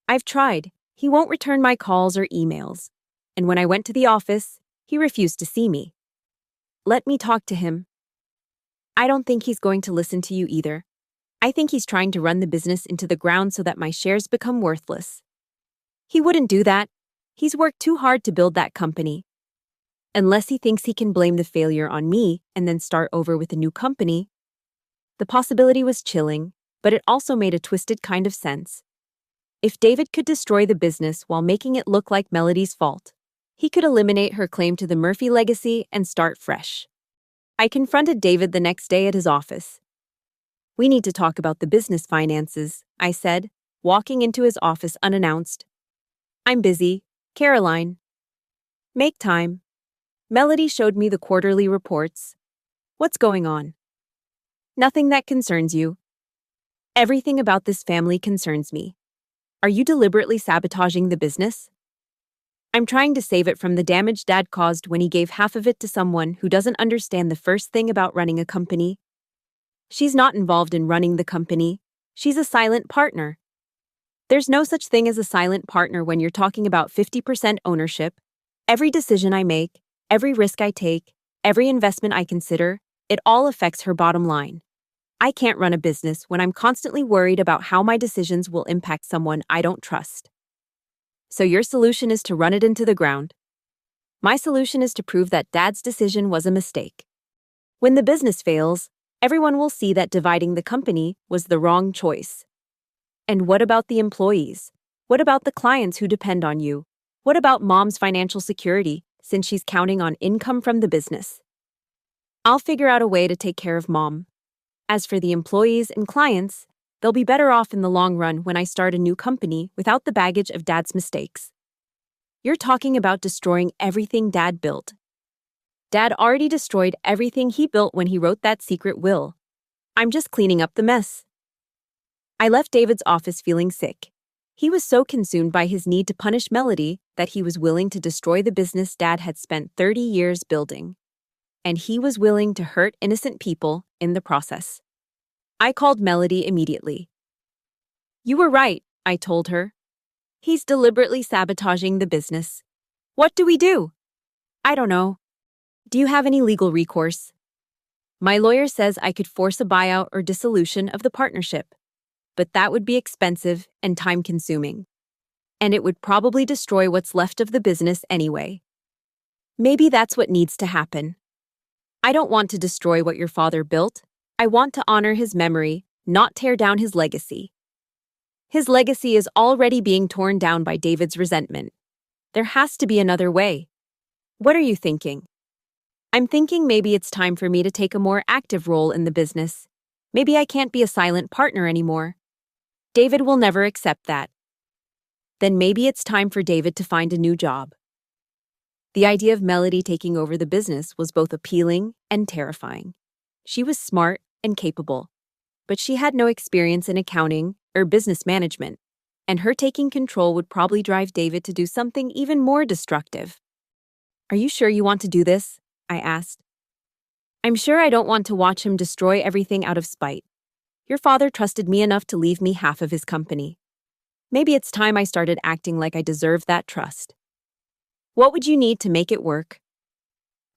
"I've tried. He won't return my calls or emails. And when I went to the office, he refused to see me." "Let me talk to him." "I don't think he's going to listen to you either. I think he's trying to run the business into the ground so that my shares become worthless." "He wouldn't do that. He's worked too hard to build that company. Unless he thinks he can blame the failure on me and then start over with a new company." The possibility was chilling, but it also made a twisted kind of sense. If David could destroy the business while making it look like Melody's fault, he could eliminate her claim to the Murphy legacy and start fresh. I confronted David the next day at his office. "We need to talk about the business finances," I said, walking into his office unannounced. "I'm busy. Caroline." "Make time." Melody showed me the quarterly reports. "What's going on?" "Nothing that concerns you." "Everything about this family concerns me. Are you deliberately sabotaging the business?" "I'm trying to save it from the damage Dad caused when he gave half of it to someone who doesn't understand the first thing about running a company." "She's not involved in running the company. She's a silent partner." "There's no such thing as a silent partner when you're talking about 50% ownership. Every decision I make, every risk I take, every investment I consider, it all affects her bottom line. I can't run a business when I'm constantly worried about how my decisions will impact someone I don't trust." "So your solution is to run it into the ground?" "My solution is to prove that Dad's decision was a mistake. When the business fails, everyone will see that dividing the company was the wrong choice." "And what about the employees? What about the clients who depend on you? What about Mom's financial security, since she's counting on income from the business?" "I'll figure out a way to take care of Mom. As for the employees and clients, they'll be better off in the long run when I start a new company without the baggage of Dad's mistakes." "You're talking about destroying everything Dad built." "Dad already destroyed everything he built when he wrote that secret will. I'm just cleaning up the mess." I left David's office feeling sick. He was so consumed by his need to punish Melody that he was willing to destroy the business Dad had spent 30 years building. And he was willing to hurt innocent people in the process. I called Melody immediately. "You were right," I told her. "He's deliberately sabotaging the business. What do we do?" "I don't know. Do you have any legal recourse?" "My lawyer says I could force a buyout or dissolution of the partnership. But that would be expensive and time-consuming. And it would probably destroy what's left of the business anyway. Maybe that's what needs to happen. I don't want to destroy what your father built. I want to honor his memory, not tear down his legacy." "His legacy is already being torn down by David's resentment. There has to be another way." "What are you thinking?" "I'm thinking maybe it's time for me to take a more active role in the business. Maybe I can't be a silent partner anymore. David will never accept that." "Then maybe it's time for David to find a new job." The idea of Melody taking over the business was both appealing and terrifying. She was smart and capable, but she had no experience in accounting or business management, and her taking control would probably drive David to do something even more destructive. "Are you sure you want to do this?" I asked. "I'm sure I don't want to watch him destroy everything out of spite. Your father trusted me enough to leave me half of his company. Maybe it's time I started acting like I deserved that trust." "What would you need to make it work?"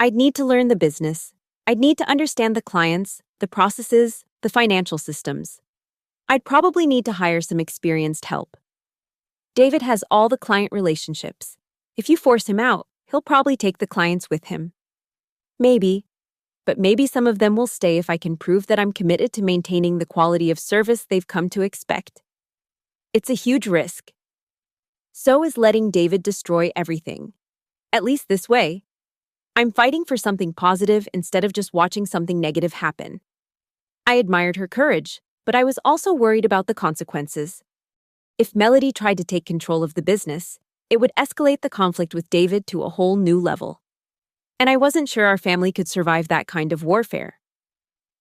"I'd need to learn the business. I'd need to understand the clients, the processes, the financial systems. I'd probably need to hire some experienced help. David has all the client relationships. If you force him out, he'll probably take the clients with him." "Maybe. But maybe some of them will stay if I can prove that I'm committed to maintaining the quality of service they've come to expect." "It's a huge risk." "So is letting David destroy everything. At least this way. I'm fighting for something positive instead of just watching something negative happen." I admired her courage, but I was also worried about the consequences. If Melody tried to take control of the business, it would escalate the conflict with David to a whole new level. And I wasn't sure our family could survive that kind of warfare.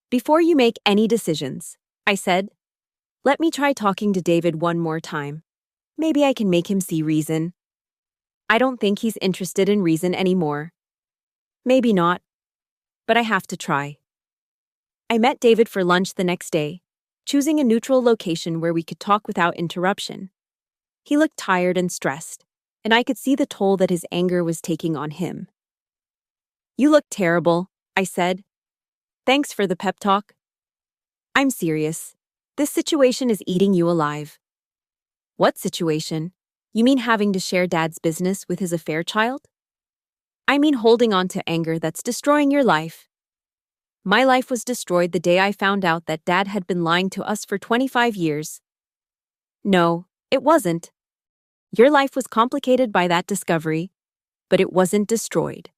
"Before you make any decisions," I said, "let me try talking to David one more time. Maybe I can make him see reason." "I don't think he's interested in reason anymore." "Maybe not. But I have to try." I met David for lunch the next day, choosing a neutral location where we could talk without interruption. He looked tired and stressed, and I could see the toll that his anger was taking on him. "You look terrible," I said. "Thanks for the pep talk." "I'm serious. This situation is eating you alive." "What situation? You mean having to share Dad's business with his affair child?" "I mean holding on to anger that's destroying your life." "My life was destroyed the day I found out that Dad had been lying to us for 25 years. "No, it wasn't. Your life was complicated by that discovery, but it wasn't destroyed.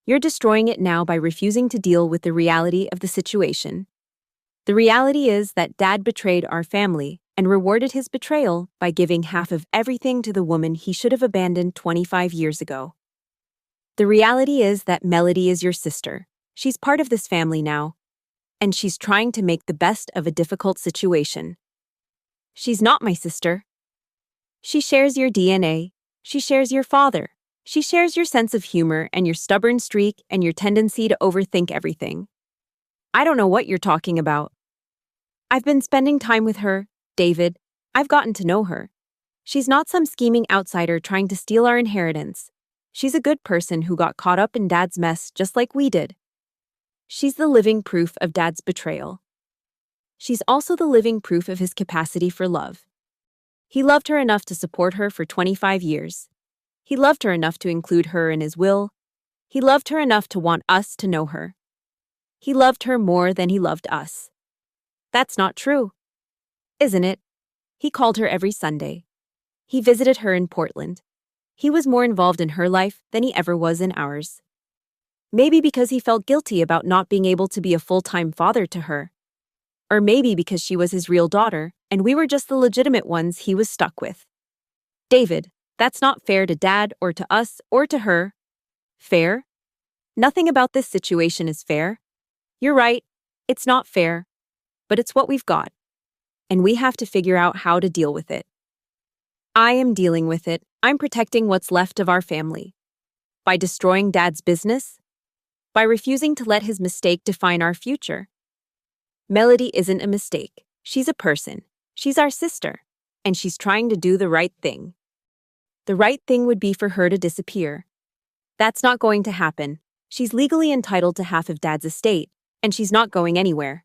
You're destroying it now by refusing to deal with the reality of the situation. The reality is that Dad betrayed our family and rewarded his betrayal by giving half of everything to the woman he should have abandoned 25 years ago. The reality is that Melody is your sister. She's part of this family now, and she's trying to make the best of a difficult situation. She's not my sister. She shares your DNA. She shares your father. She shares your sense of humor and your stubborn streak and your tendency to overthink everything. I don't know what you're talking about. I've been spending time with her, David. I've gotten to know her. She's not some scheming outsider trying to steal our inheritance. She's a good person who got caught up in Dad's mess just like we did. She's the living proof of Dad's betrayal. She's also the living proof of his capacity for love. He loved her enough to support her for 25 years. He loved her enough to include her in his will. He loved her enough to want us to know her. He loved her more than he loved us. That's not true, isn't it? He called her every Sunday. He visited her in Portland. He was more involved in her life than he ever was in ours. Maybe because he felt guilty about not being able to be a full-time father to her. Or maybe because she was his real daughter, and we were just the legitimate ones he was stuck with. David, that's not fair to Dad or to us or to her. Fair? Nothing about this situation is fair. You're right, it's not fair. But it's what we've got. And we have to figure out how to deal with it. I am dealing with it. I'm protecting what's left of our family. By destroying Dad's business? By refusing to let his mistake define our future? Melody isn't a mistake. She's a person. She's our sister. And she's trying to do the right thing. The right thing would be for her to disappear. That's not going to happen. She's legally entitled to half of Dad's estate, and she's not going anywhere.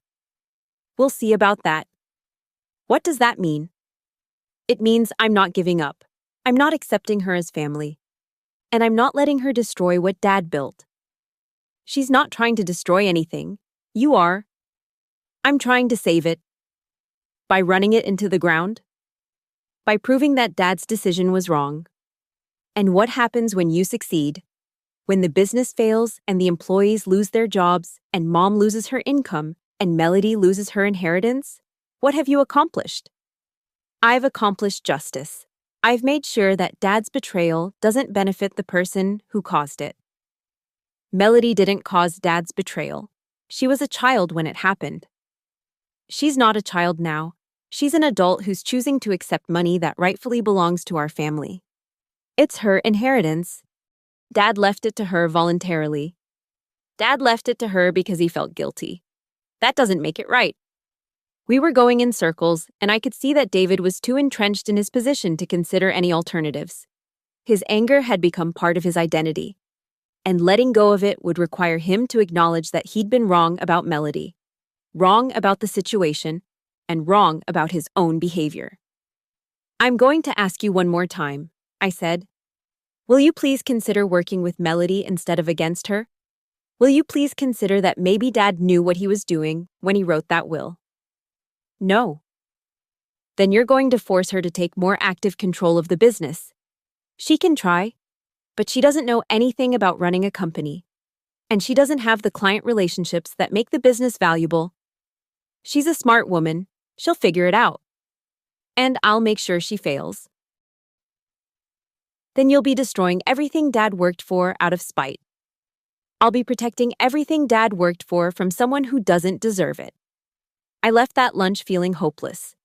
We'll see about that. What does that mean? It means I'm not giving up. I'm not accepting her as family. And I'm not letting her destroy what Dad built. She's not trying to destroy anything. You are. I'm trying to save it. By running it into the ground? By proving that Dad's decision was wrong. And what happens when you succeed? When the business fails and the employees lose their jobs and Mom loses her income and Melody loses her inheritance? What have you accomplished? I've accomplished justice. I've made sure that Dad's betrayal doesn't benefit the person who caused it. Melody didn't cause Dad's betrayal. She was a child when it happened. She's not a child now. She's an adult who's choosing to accept money that rightfully belongs to our family. It's her inheritance. Dad left it to her voluntarily. Dad left it to her because he felt guilty. That doesn't make it right. We were going in circles, and I could see that David was too entrenched in his position to consider any alternatives. His anger had become part of his identity, and letting go of it would require him to acknowledge that he'd been wrong about Melody, wrong about the situation, and wrong about his own behavior. I'm going to ask you one more time, I said. Will you please consider working with Melody instead of against her? Will you please consider that maybe Dad knew what he was doing when he wrote that will? No. Then you're going to force her to take more active control of the business. She can try, but she doesn't know anything about running a company, and she doesn't have the client relationships that make the business valuable. She's a smart woman. She'll figure it out. And I'll make sure she fails. Then you'll be destroying everything Dad worked for out of spite. I'll be protecting everything Dad worked for from someone who doesn't deserve it. I left that lunch feeling hopeless.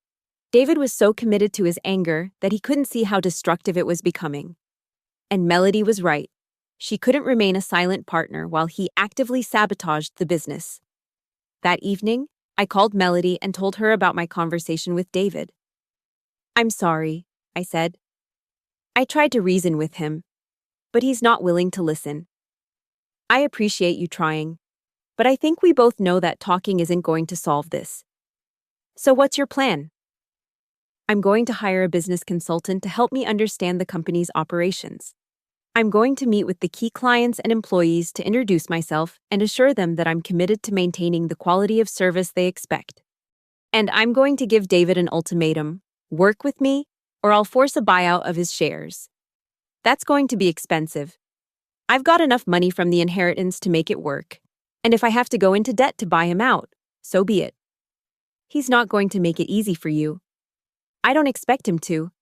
David was so committed to his anger that he couldn't see how destructive it was becoming. And Melody was right. She couldn't remain a silent partner while he actively sabotaged the business. That evening, I called Melody and told her about my conversation with David. I'm sorry, I said. I tried to reason with him, but he's not willing to listen. I appreciate you trying, but I think we both know that talking isn't going to solve this. So what's your plan? I'm going to hire a business consultant to help me understand the company's operations. I'm going to meet with the key clients and employees to introduce myself and assure them that I'm committed to maintaining the quality of service they expect. And I'm going to give David an ultimatum: work with me, or I'll force a buyout of his shares. That's going to be expensive. I've got enough money from the inheritance to make it work, and if I have to go into debt to buy him out, so be it. He's not going to make it easy for you. I don't expect him to,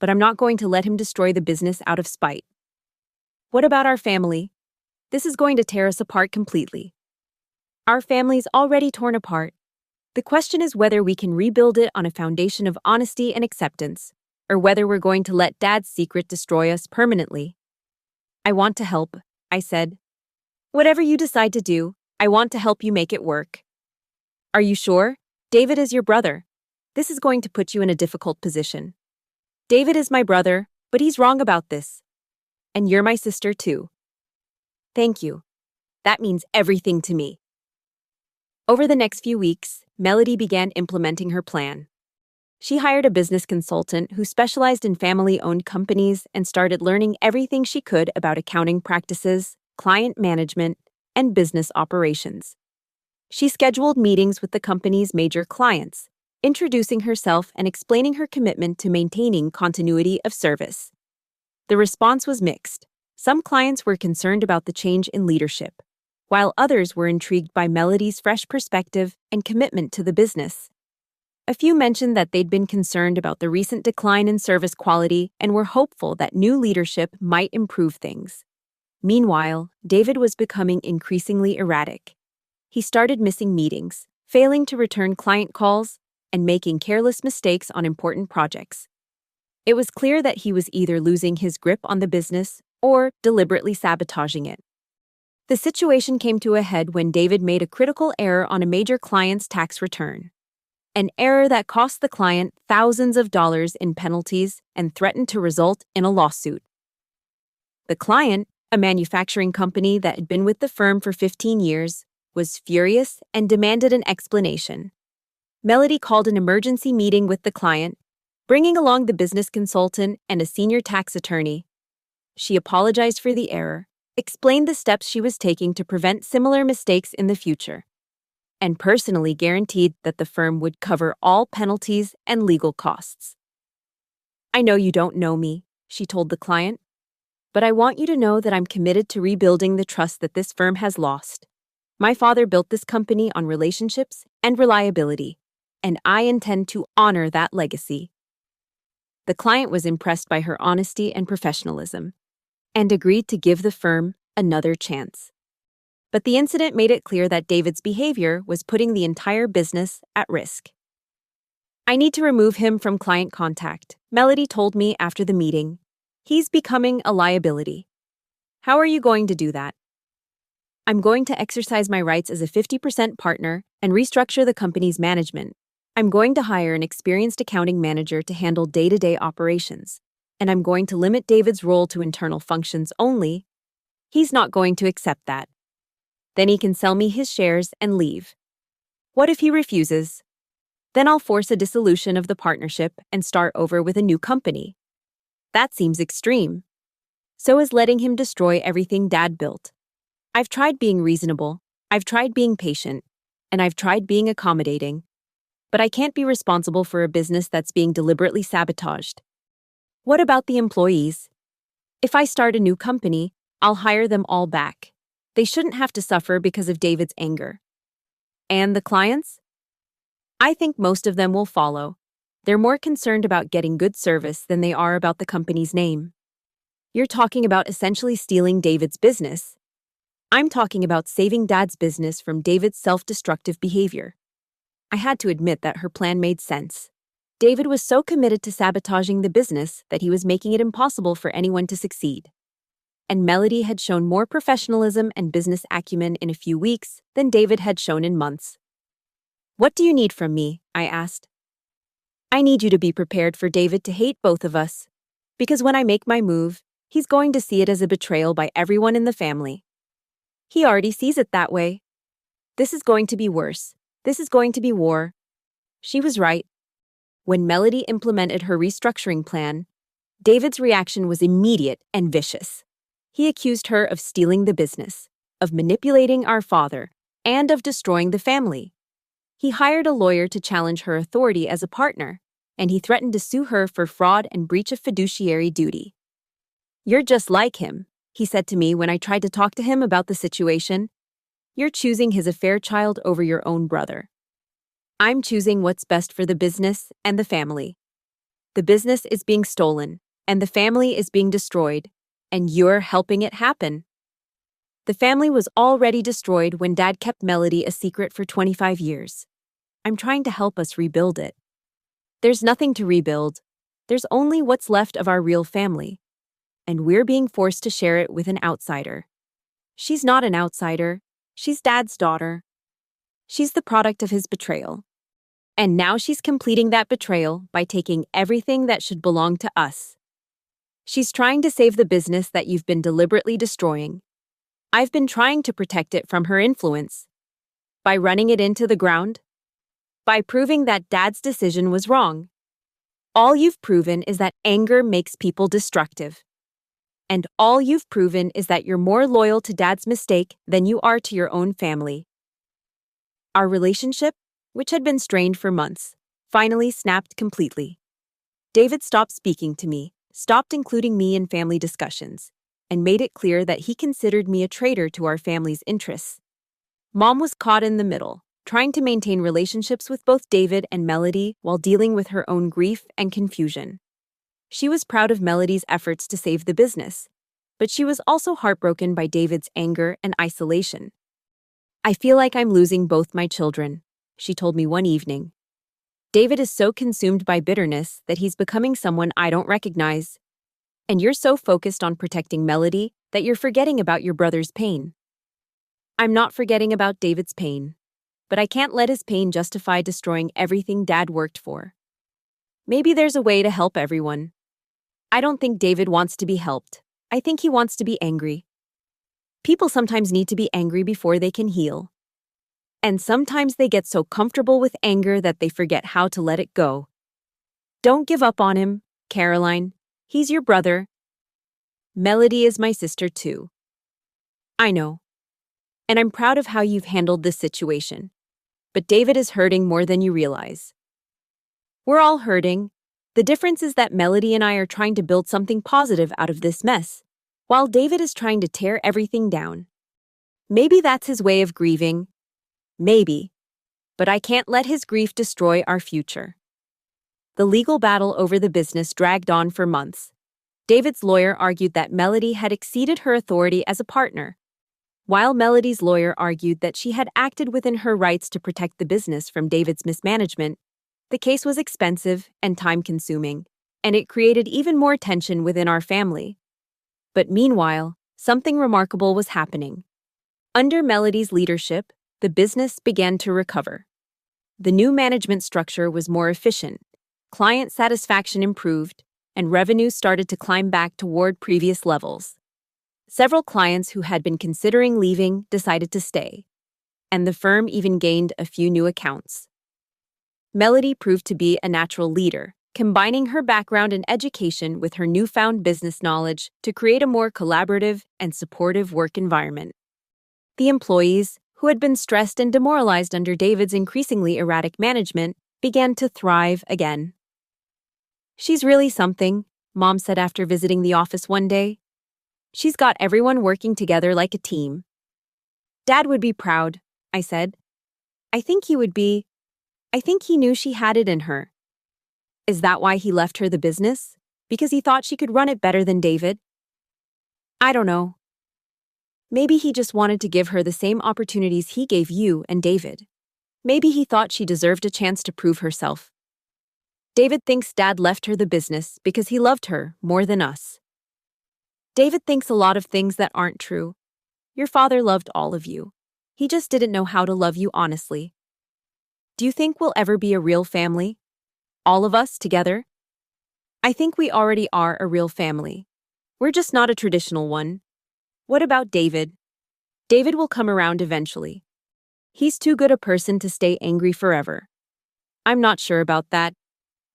but I'm not going to let him destroy the business out of spite. What about our family? This is going to tear us apart completely. Our family's already torn apart. The question is whether we can rebuild it on a foundation of honesty and acceptance, or whether we're going to let Dad's secret destroy us permanently. I want to help, I said. Whatever you decide to do, I want to help you make it work. Are you sure? David is your brother. This is going to put you in a difficult position. David is my brother, but he's wrong about this. And you're my sister too. Thank you. That means everything to me. Over the next few weeks, Melody began implementing her plan. She hired a business consultant who specialized in family-owned companies and started learning everything she could about accounting practices, client management, and business operations. She scheduled meetings with the company's major clients, introducing herself and explaining her commitment to maintaining continuity of service. The response was mixed. Some clients were concerned about the change in leadership, while others were intrigued by Melody's fresh perspective and commitment to the business. A few mentioned that they'd been concerned about the recent decline in service quality and were hopeful that new leadership might improve things. Meanwhile, David was becoming increasingly erratic. He started missing meetings, failing to return client calls, and making careless mistakes on important projects. It was clear that he was either losing his grip on the business or deliberately sabotaging it. The situation came to a head when David made a critical error on a major client's tax return. An error that cost the client thousands of dollars in penalties and threatened to result in a lawsuit. The client, a manufacturing company that had been with the firm for 15 years, was furious and demanded an explanation. Melody called an emergency meeting with the client, bringing along the business consultant and a senior tax attorney. She apologized for the error, explained the steps she was taking to prevent similar mistakes in the future, and personally guaranteed that the firm would cover all penalties and legal costs. I know you don't know me, she told the client, but I want you to know that I'm committed to rebuilding the trust that this firm has lost. My father built this company on relationships and reliability, and I intend to honor that legacy. The client was impressed by her honesty and professionalism, and agreed to give the firm another chance. But the incident made it clear that David's behavior was putting the entire business at risk. I need to remove him from client contact, Melody told me after the meeting. He's becoming a liability. How are you going to do that? I'm going to exercise my rights as a 50% partner and restructure the company's management. I'm going to hire an experienced accounting manager to handle day-to-day operations, and I'm going to limit David's role to internal functions only. He's not going to accept that. Then he can sell me his shares and leave. What if he refuses? Then I'll force a dissolution of the partnership and start over with a new company. That seems extreme. So is letting him destroy everything Dad built. I've tried being reasonable, I've tried being patient, and I've tried being accommodating. But I can't be responsible for a business that's being deliberately sabotaged. What about the employees? If I start a new company, I'll hire them all back. They shouldn't have to suffer because of David's anger. And the clients? I think most of them will follow. They're more concerned about getting good service than they are about the company's name. You're talking about essentially stealing David's business. I'm talking about saving Dad's business from David's self-destructive behavior. I had to admit that her plan made sense. David was so committed to sabotaging the business that he was making it impossible for anyone to succeed. And Melody had shown more professionalism and business acumen in a few weeks than David had shown in months. What do you need from me? I asked. I need you to be prepared for David to hate both of us, because when I make my move, he's going to see it as a betrayal by everyone in the family. He already sees it that way. This is going to be worse. This is going to be war. She was right. When Melody implemented her restructuring plan, David's reaction was immediate and vicious. He accused her of stealing the business, of manipulating our father, and of destroying the family. He hired a lawyer to challenge her authority as a partner, and he threatened to sue her for fraud and breach of fiduciary duty. You're just like him, he said to me when I tried to talk to him about the situation. You're choosing his affair child over your own brother. I'm choosing what's best for the business and the family. The business is being stolen, and the family is being destroyed, and you're helping it happen. The family was already destroyed when Dad kept Melody a secret for 25 years. I'm trying to help us rebuild it. There's nothing to rebuild. There's only what's left of our real family. And we're being forced to share it with an outsider. She's not an outsider. She's Dad's daughter. She's the product of his betrayal. And now she's completing that betrayal by taking everything that should belong to us. She's trying to save the business that you've been deliberately destroying. I've been trying to protect it from her influence. By running it into the ground. By proving that Dad's decision was wrong. All you've proven is that anger makes people destructive. And all you've proven is that you're more loyal to Dad's mistake than you are to your own family. Our relationship, which had been strained for months, finally snapped completely. David stopped speaking to me, stopped including me in family discussions, and made it clear that he considered me a traitor to our family's interests. Mom was caught in the middle, trying to maintain relationships with both David and Melody while dealing with her own grief and confusion. She was proud of Melody's efforts to save the business, but she was also heartbroken by David's anger and isolation. I feel like I'm losing both my children, she told me one evening. David is so consumed by bitterness that he's becoming someone I don't recognize. And you're so focused on protecting Melody that you're forgetting about your brother's pain. I'm not forgetting about David's pain, but I can't let his pain justify destroying everything Dad worked for. Maybe there's a way to help everyone. I don't think David wants to be helped. I think he wants to be angry. People sometimes need to be angry before they can heal. And sometimes they get so comfortable with anger that they forget how to let it go. Don't give up on him, Caroline. He's your brother. Melody is my sister too. I know. And I'm proud of how you've handled this situation. But David is hurting more than you realize. We're all hurting. The difference is that Melody and I are trying to build something positive out of this mess, while David is trying to tear everything down. Maybe that's his way of grieving. Maybe. But I can't let his grief destroy our future. The legal battle over the business dragged on for months. David's lawyer argued that Melody had exceeded her authority as a partner, while Melody's lawyer argued that she had acted within her rights to protect the business from David's mismanagement. The case was expensive and time-consuming, and it created even more tension within our family. But meanwhile, something remarkable was happening. Under Melody's leadership, the business began to recover. The new management structure was more efficient, client satisfaction improved, and revenue started to climb back toward previous levels. Several clients who had been considering leaving decided to stay, and the firm even gained a few new accounts. Melody proved to be a natural leader, combining her background in education with her newfound business knowledge to create a more collaborative and supportive work environment. The employees, who had been stressed and demoralized under David's increasingly erratic management, began to thrive again. She's really something, Mom said after visiting the office one day. She's got everyone working together like a team. Dad would be proud, I said. I think he would be. I think he knew she had it in her. Is that why he left her the business? Because he thought she could run it better than David? I don't know. Maybe he just wanted to give her the same opportunities he gave you and David. Maybe he thought she deserved a chance to prove herself. David thinks Dad left her the business because he loved her more than us. David thinks a lot of things that aren't true. Your father loved all of you. He just didn't know how to love you honestly. Do you think we'll ever be a real family? All of us together? I think we already are a real family. We're just not a traditional one. What about David? David will come around eventually. He's too good a person to stay angry forever. I'm not sure about that.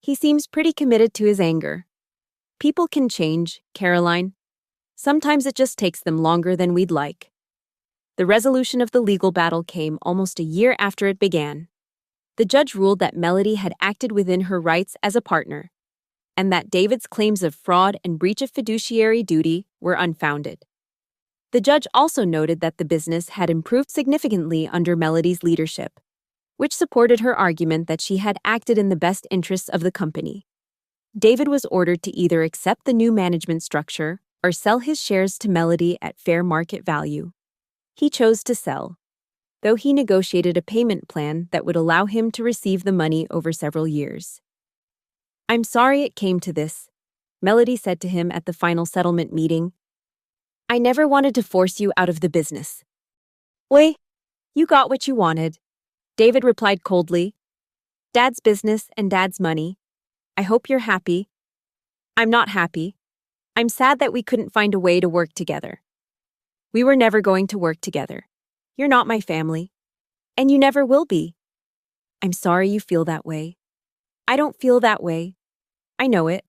He seems pretty committed to his anger. People can change, Caroline. Sometimes it just takes them longer than we'd like. The resolution of the legal battle came almost a year after it began. The judge ruled that Melody had acted within her rights as a partner, and that David's claims of fraud and breach of fiduciary duty were unfounded. The judge also noted that the business had improved significantly under Melody's leadership, which supported her argument that she had acted in the best interests of the company. David was ordered to either accept the new management structure or sell his shares to Melody at fair market value. He chose to sell, though he negotiated a payment plan that would allow him to receive the money over several years. "I'm sorry it came to this," Melody said to him at the final settlement meeting. "I never wanted to force you out of the business." "Wait, you got what you wanted," David replied coldly. "Dad's business and Dad's money. I hope you're happy." "I'm not happy. I'm sad that we couldn't find a way to work together. We were never going to work together. You're not my family. And you never will be." "I'm sorry you feel that way." "I don't feel that way. I know it."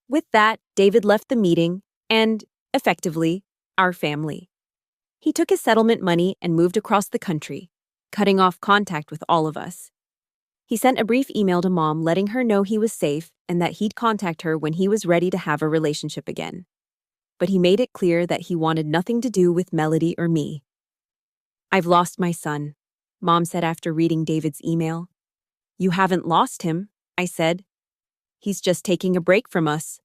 With that, David left the meeting and, effectively, our family. He took his settlement money and moved across the country, cutting off contact with all of us. He sent a brief email to Mom letting her know he was safe and that he'd contact her when he was ready to have a relationship again. But he made it clear that he wanted nothing to do with Melody or me. "I've lost my son," Mom said after reading David's email. "You haven't lost him," I said. "He's just taking a break from us."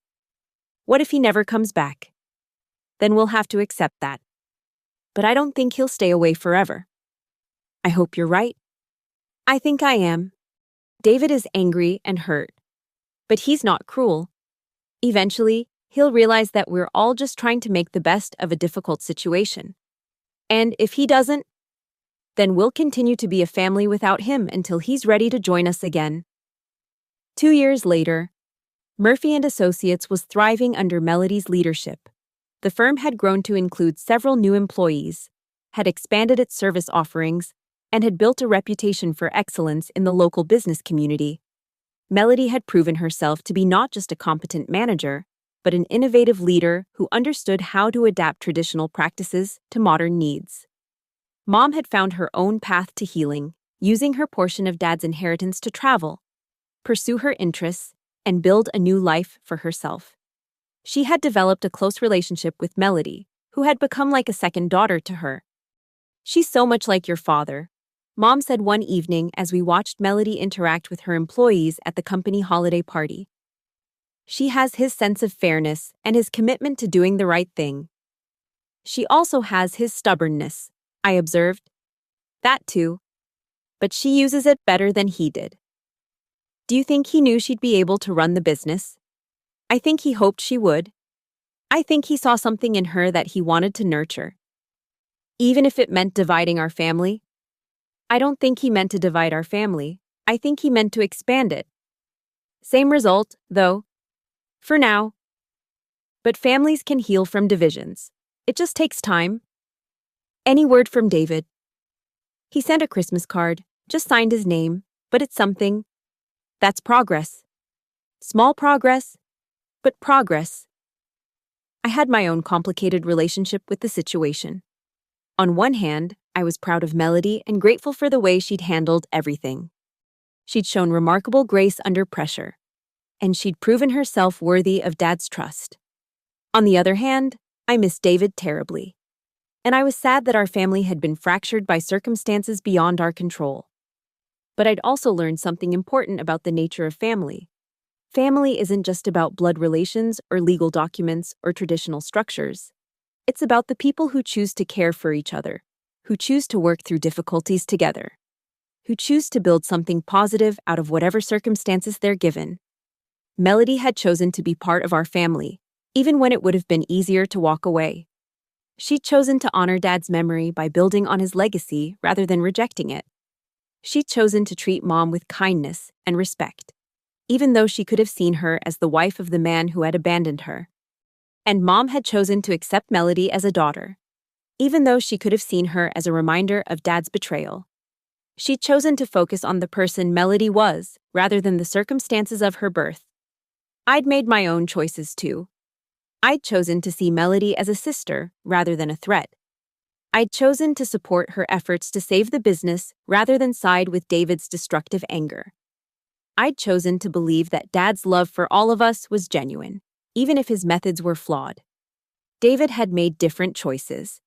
"What if he never comes back?" "Then we'll have to accept that. But I don't think he'll stay away forever." "I hope you're right." "I think I am." David is angry and hurt. But he's not cruel. Eventually, he'll realize that we're all just trying to make the best of a difficult situation. And if he doesn't, then we'll continue to be a family without him until he's ready to join us again. 2 years later, Murphy and Associates was thriving under Melody's leadership. The firm had grown to include several new employees, had expanded its service offerings, and had built a reputation for excellence in the local business community. Melody had proven herself to be not just a competent manager, but an innovative leader who understood how to adapt traditional practices to modern needs. Mom had found her own path to healing, using her portion of Dad's inheritance to travel, pursue her interests, and build a new life for herself. She had developed a close relationship with Melody, who had become like a second daughter to her. "She's so much like your father," Mom said one evening as we watched Melody interact with her employees at the company holiday party. "She has his sense of fairness and his commitment to doing the right thing. She also has his stubbornness," I observed. "That too. But she uses it better than he did." "Do you think he knew she'd be able to run the business?" "I think he hoped she would. I think he saw something in her that he wanted to nurture. Even if it meant dividing our family." "I don't think he meant to divide our family. I think he meant to expand it." "Same result, though. For now." But families can heal from divisions. It just takes time. "Any word from David?" "He sent a Christmas card, just signed his name, but it's something. That's progress. Small progress, but progress." I had my own complicated relationship with the situation. On one hand, I was proud of Melody and grateful for the way she'd handled everything. She'd shown remarkable grace under pressure, and she'd proven herself worthy of Dad's trust. On the other hand, I missed David terribly, and I was sad that our family had been fractured by circumstances beyond our control. But I'd also learned something important about the nature of family. Family isn't just about blood relations or legal documents or traditional structures. It's about the people who choose to care for each other, who choose to work through difficulties together, who choose to build something positive out of whatever circumstances they're given. Melody had chosen to be part of our family, even when it would have been easier to walk away. She'd chosen to honor Dad's memory by building on his legacy rather than rejecting it. She'd chosen to treat Mom with kindness and respect, even though she could have seen her as the wife of the man who had abandoned her. And Mom had chosen to accept Melody as a daughter, even though she could have seen her as a reminder of Dad's betrayal. She'd chosen to focus on the person Melody was, rather than the circumstances of her birth. I'd made my own choices too. I'd chosen to see Melody as a sister rather than a threat. I'd chosen to support her efforts to save the business rather than side with David's destructive anger. I'd chosen to believe that Dad's love for all of us was genuine, even if his methods were flawed. David had made different choices.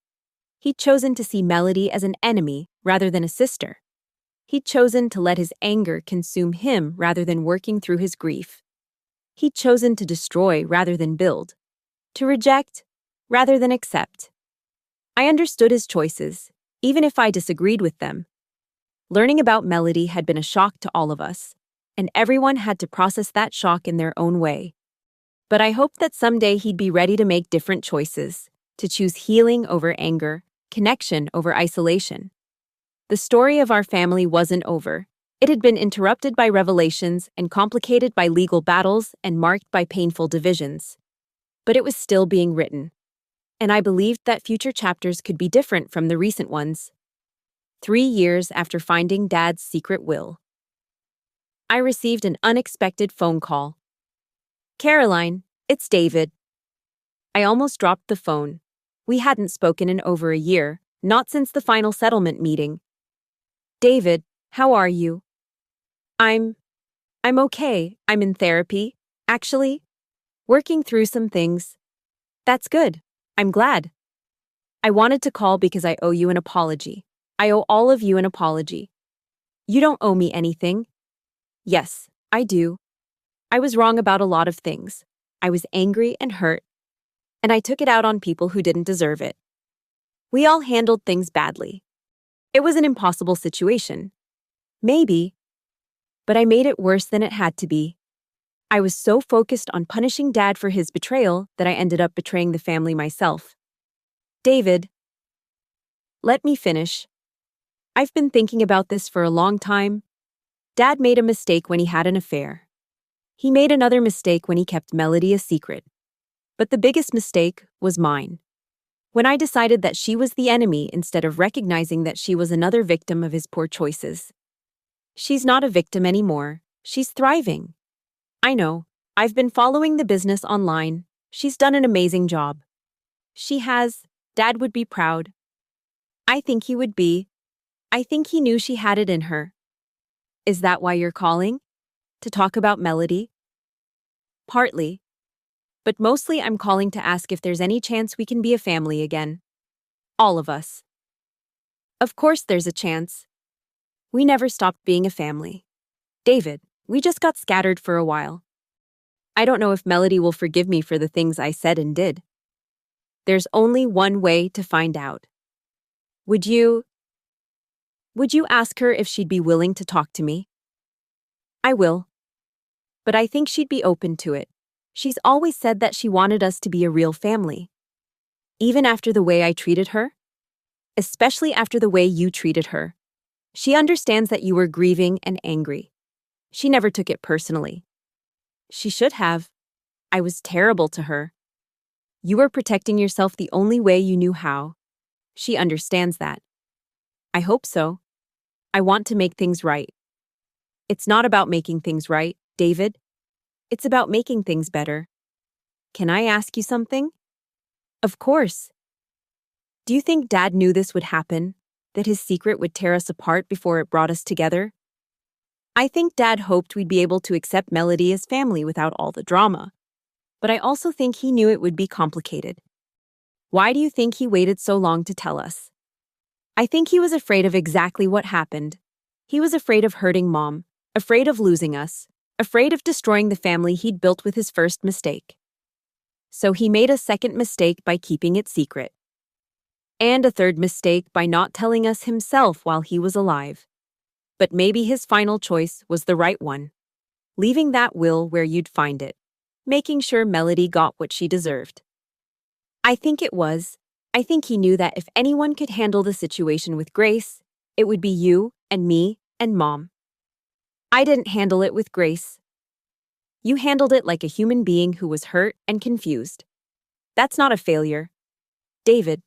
He'd chosen to see Melody as an enemy rather than a sister. He'd chosen to let his anger consume him rather than working through his grief. He'd chosen to destroy rather than build, to reject rather than accept. I understood his choices, even if I disagreed with them. Learning about Melody had been a shock to all of us, and everyone had to process that shock in their own way. But I hoped that someday he'd be ready to make different choices, to choose healing over anger, connection over isolation. The story of our family wasn't over. It had been interrupted by revelations and complicated by legal battles and marked by painful divisions. But it was still being written. And I believed that future chapters could be different from the recent ones. 3 years after finding Dad's secret will, I received an unexpected phone call. "Caroline, it's David." I almost dropped the phone. We hadn't spoken in over a year, not since the final settlement meeting. "David, how are you?" I'm okay. I'm in therapy, actually. Working through some things." "That's good. I'm glad." "I wanted to call because I owe you an apology. I owe all of you an apology." "You don't owe me anything." "Yes, I do. I was wrong about a lot of things. I was angry and hurt, and I took it out on people who didn't deserve it. We all handled things badly. It was an impossible situation. Maybe. But I made it worse than it had to be. I was so focused on punishing Dad for his betrayal that I ended up betraying the family myself." "David, let me finish. I've been thinking about this for a long time. Dad made a mistake when he had an affair. He made another mistake when he kept Melody a secret. But the biggest mistake was mine. When I decided that she was the enemy instead of recognizing that she was another victim of his poor choices. She's not a victim anymore. She's thriving. I know. I've been following the business online. She's done an amazing job. She has. Dad would be proud. I think he would be. I think he knew she had it in her." "Is that why you're calling? To talk about Melody?" "Partly. But mostly I'm calling to ask if there's any chance we can be a family again. All of us." "Of course there's a chance. We never stopped being a family. David, we just got scattered for a while. I don't know if Melody will forgive me for the things I said and did. There's only one way to find out. Would you ask her if she'd be willing to talk to me?" "I will. But I think she'd be open to it. She's always said that she wanted us to be a real family. Even after the way I treated her? Especially after the way you treated her. She understands that you were grieving and angry. She never took it personally. She should have. I was terrible to her. You were protecting yourself the only way you knew how. She understands that. I hope so. I want to make things right. It's not about making things right, David. It's about making things better. Can I ask you something?" "Of course." "Do you think Dad knew this would happen? That his secret would tear us apart before it brought us together?" "I think Dad hoped we'd be able to accept Melody as family without all the drama. But I also think he knew it would be complicated. Why do you think he waited so long to tell us?" "I think he was afraid of exactly what happened. He was afraid of hurting Mom, afraid of losing us, afraid of destroying the family he'd built with his first mistake. So he made a second mistake by keeping it secret. And a third mistake by not telling us himself while he was alive. But maybe his final choice was the right one. Leaving that will where you'd find it. Making sure Melody got what she deserved. I think it was. I think he knew that if anyone could handle the situation with grace, it would be you and me and Mom. I didn't handle it with grace. You handled it like a human being who was hurt and confused. That's not a failure. David,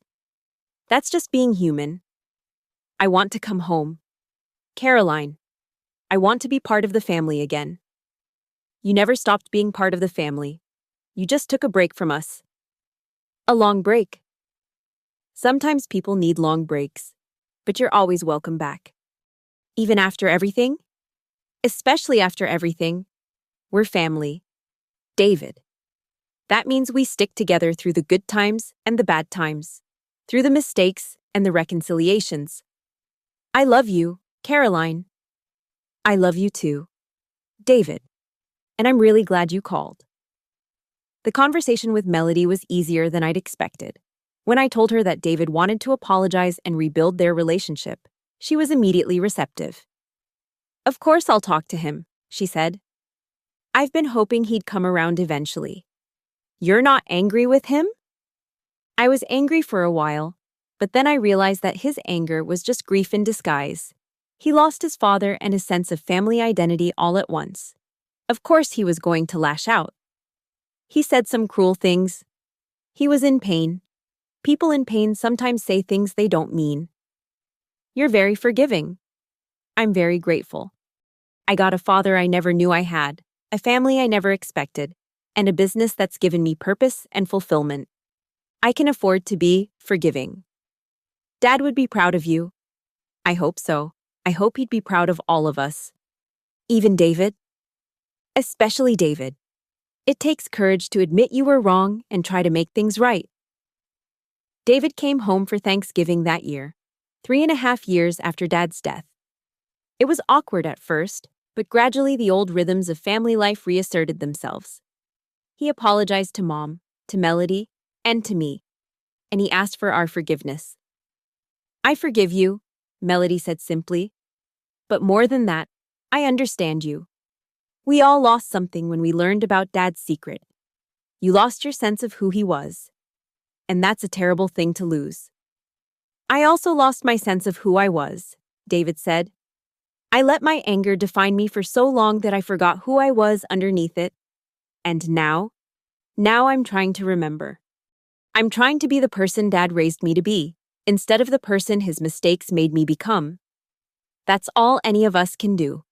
that's just being human. I want to come home. Caroline, I want to be part of the family again. You never stopped being part of the family. You just took a break from us. A long break. Sometimes people need long breaks, but you're always welcome back. Even after everything? Especially after everything. We're family. David. That means we stick together through the good times and the bad times, through the mistakes and the reconciliations. I love you, Caroline. I love you too, David. And I'm really glad you called. The conversation with Melody was easier than I'd expected. When I told her that David wanted to apologize and rebuild their relationship, she was immediately receptive. "Of course I'll talk to him," she said. "I've been hoping he'd come around eventually." "You're not angry with him?" I was angry for a while, but then I realized that his anger was just grief in disguise. He lost his father and his sense of family identity all at once. Of course he was going to lash out. He said some cruel things. He was in pain. People in pain sometimes say things they don't mean. "You're very forgiving." "I'm very grateful. I got a father I never knew I had, a family I never expected, and a business that's given me purpose and fulfillment. I can afford to be forgiving." "Dad would be proud of you." "I hope so. I hope he'd be proud of all of us." "Even David?" "Especially David. It takes courage to admit you were wrong and try to make things right." David came home for Thanksgiving that year, 3.5 years after Dad's death. It was awkward at first, but gradually the old rhythms of family life reasserted themselves. He apologized to Mom, to Melody, and to me, and he asked for our forgiveness. "I forgive you," Melody said simply. "But more than that, I understand you. We all lost something when we learned about Dad's secret. You lost your sense of who he was. And that's a terrible thing to lose." "I also lost my sense of who I was," David said. "I let my anger define me for so long that I forgot who I was underneath it. And now I'm trying to remember. I'm trying to be the person Dad raised me to be, instead of the person his mistakes made me become. That's all any of us can do."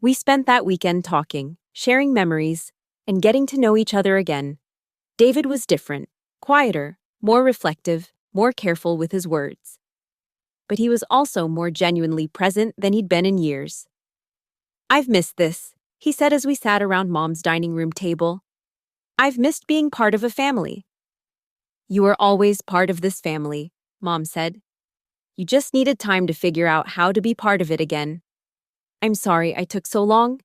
We spent that weekend talking, sharing memories, and getting to know each other again. David was different, quieter, more reflective, more careful with his words. But he was also more genuinely present than he'd been in years. "I've missed this," he said as we sat around Mom's dining room table. "I've missed being part of a family." "You are always part of this family," Mom said. "You just needed time to figure out how to be part of it again." "I'm sorry I took so long."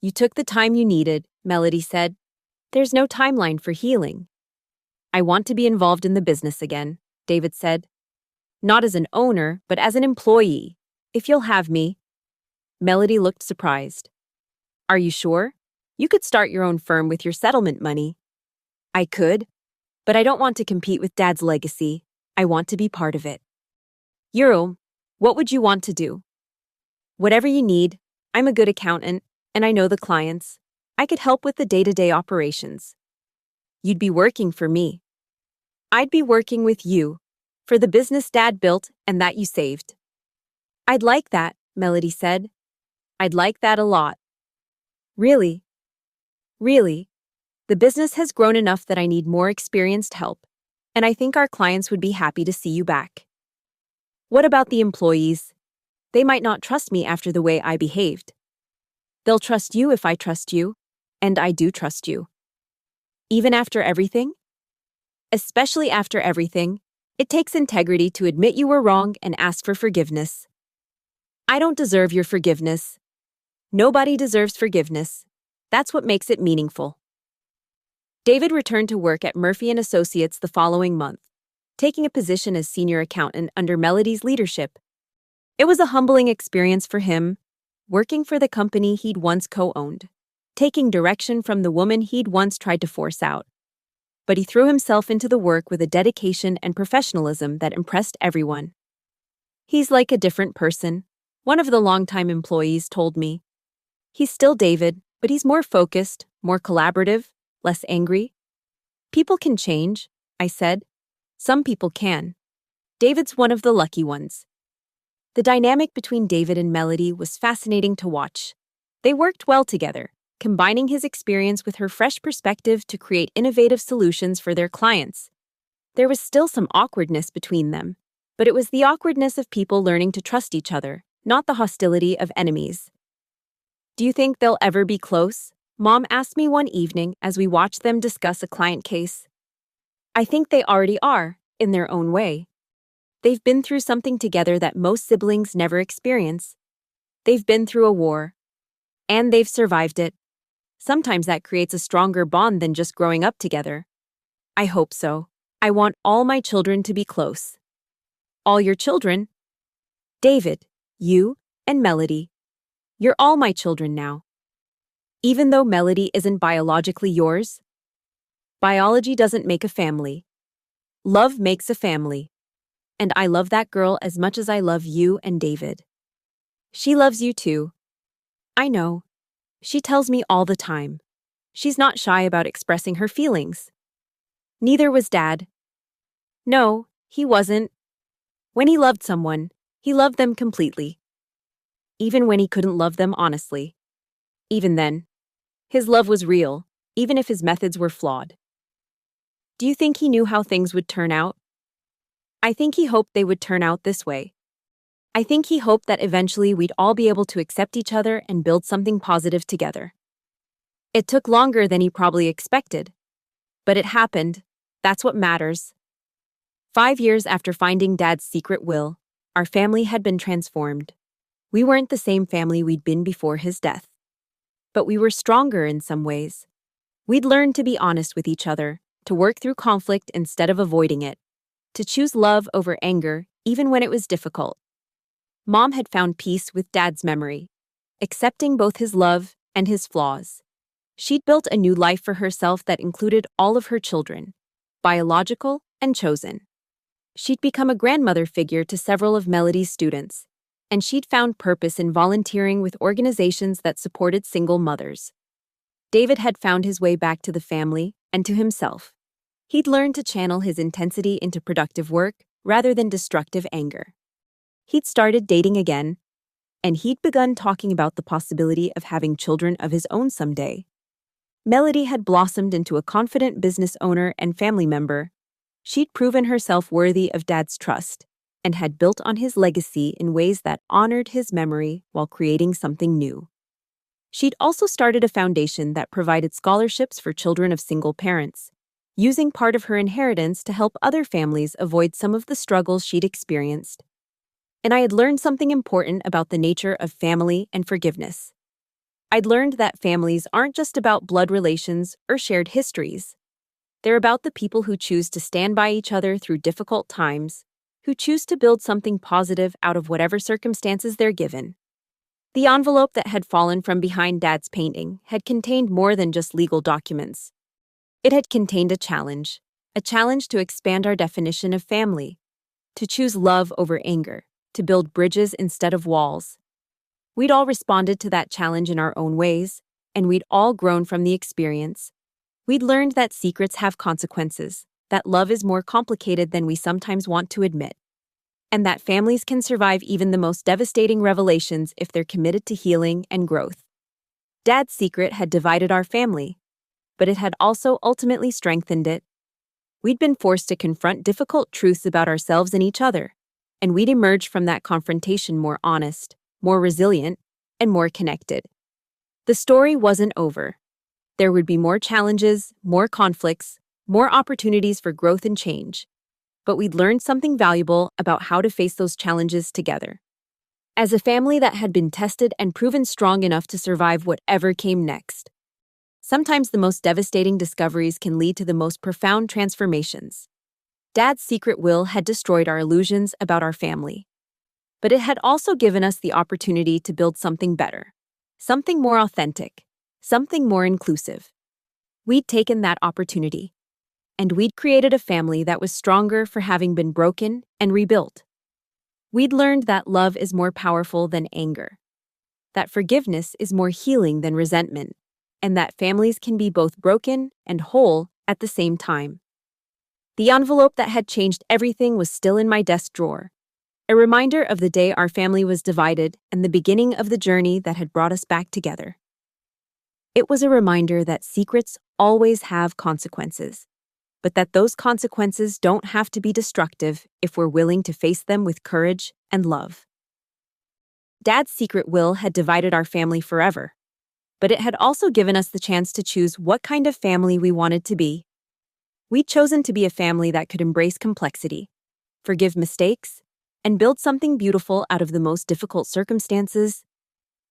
"You took the time you needed," Melody said. "There's no timeline for healing." "I want to be involved in the business again," David said. "Not as an owner, but as an employee, if you'll have me." Melody looked surprised. "Are you sure? You could start your own firm with your settlement money." "I could, but I don't want to compete with Dad's legacy. I want to be part of it." What would you want to do?" "Whatever you need. I'm a good accountant, and I know the clients. I could help with the day-to-day operations." "You'd be working for me." "I'd be working with you, for the business Dad built and that you saved." "I'd like that," Melody said. "I'd like that a lot." "Really?" "Really. The business has grown enough that I need more experienced help, and I think our clients would be happy to see you back." "What about the employees? They might not trust me after the way I behaved." "They'll trust you if I trust you, and I do trust you." "Even after everything?" "Especially after everything. It takes integrity to admit you were wrong and ask for forgiveness." "I don't deserve your forgiveness." "Nobody deserves forgiveness. That's what makes it meaningful." David returned to work at Murphy & Associates the following month, taking a position as senior accountant under Melody's leadership. It was a humbling experience for him, working for the company he'd once co-owned, taking direction from the woman he'd once tried to force out. But he threw himself into the work with a dedication and professionalism that impressed everyone. "He's like a different person," one of the longtime employees told me. "He's still David, but he's more focused, more collaborative, less angry." "People can change," I said. "Some people can. David's one of the lucky ones." The dynamic between David and Melody was fascinating to watch. They worked well together, combining his experience with her fresh perspective to create innovative solutions for their clients. There was still some awkwardness between them, but it was the awkwardness of people learning to trust each other, not the hostility of enemies. "Do you think they'll ever be close?" Mom asked me one evening as we watched them discuss a client case. "I think they already are, in their own way. They've been through something together that most siblings never experience. They've been through a war. And they've survived it. Sometimes that creates a stronger bond than just growing up together. I hope so. I want all my children to be close. All your children? David, you, and Melody. You're all my children now. Even though Melody isn't biologically yours, biology doesn't make a family. Love makes a family. And I love that girl as much as I love you and David. She loves you too. I know. She tells me all the time. She's not shy about expressing her feelings. Neither was Dad. No, he wasn't. When he loved someone, he loved them completely. Even when he couldn't love them honestly. Even then, his love was real, even if his methods were flawed. Do you think he knew how things would turn out? I think he hoped they would turn out this way. I think he hoped that eventually we'd all be able to accept each other and build something positive together. It took longer than he probably expected. But it happened. That's what matters. 5 years after finding Dad's secret will, our family had been transformed. We weren't the same family we'd been before his death. But we were stronger in some ways. We'd learned to be honest with each other, to work through conflict instead of avoiding it, to choose love over anger even when it was difficult. Mom had found peace with Dad's memory, accepting both his love and his flaws. She'd built a new life for herself that included all of her children, biological and chosen. She'd become a grandmother figure to several of Melody's students, and she'd found purpose in volunteering with organizations that supported single mothers. David had found his way back to the family and to himself. He'd learned to channel his intensity into productive work rather than destructive anger. He'd started dating again, and he'd begun talking about the possibility of having children of his own someday. Melody had blossomed into a confident business owner and family member. She'd proven herself worthy of Dad's trust and had built on his legacy in ways that honored his memory while creating something new. She'd also started a foundation that provided scholarships for children of single parents, using part of her inheritance to help other families avoid some of the struggles she'd experienced. And I had learned something important about the nature of family and forgiveness. I'd learned that families aren't just about blood relations or shared histories. They're about the people who choose to stand by each other through difficult times, who choose to build something positive out of whatever circumstances they're given. The envelope that had fallen from behind Dad's painting had contained more than just legal documents. It had contained a challenge to expand our definition of family, to choose love over anger, to build bridges instead of walls. We'd all responded to that challenge in our own ways, and we'd all grown from the experience. We'd learned that secrets have consequences, that love is more complicated than we sometimes want to admit, and that families can survive even the most devastating revelations if they're committed to healing and growth. Dad's secret had divided our family, but it had also ultimately strengthened it. We'd been forced to confront difficult truths about ourselves and each other, and we'd emerged from that confrontation more honest, more resilient, and more connected. The story wasn't over. There would be more challenges, more conflicts, more opportunities for growth and change. But we'd learned something valuable about how to face those challenges together. As a family that had been tested and proven strong enough to survive whatever came next. Sometimes the most devastating discoveries can lead to the most profound transformations. Dad's secret will had destroyed our illusions about our family. But it had also given us the opportunity to build something better, something more authentic, something more inclusive. We'd taken that opportunity, and we'd created a family that was stronger for having been broken and rebuilt. We'd learned that love is more powerful than anger, that forgiveness is more healing than resentment, and that families can be both broken and whole at the same time. The envelope that had changed everything was still in my desk drawer, a reminder of the day our family was divided and the beginning of the journey that had brought us back together. It was a reminder that secrets always have consequences, but that those consequences don't have to be destructive if we're willing to face them with courage and love. Dad's secret will had divided our family forever, but it had also given us the chance to choose what kind of family we wanted to be. We'd chosen to be a family that could embrace complexity, forgive mistakes, and build something beautiful out of the most difficult circumstances.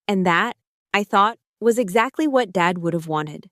And that, I thought, was exactly what Dad would have wanted.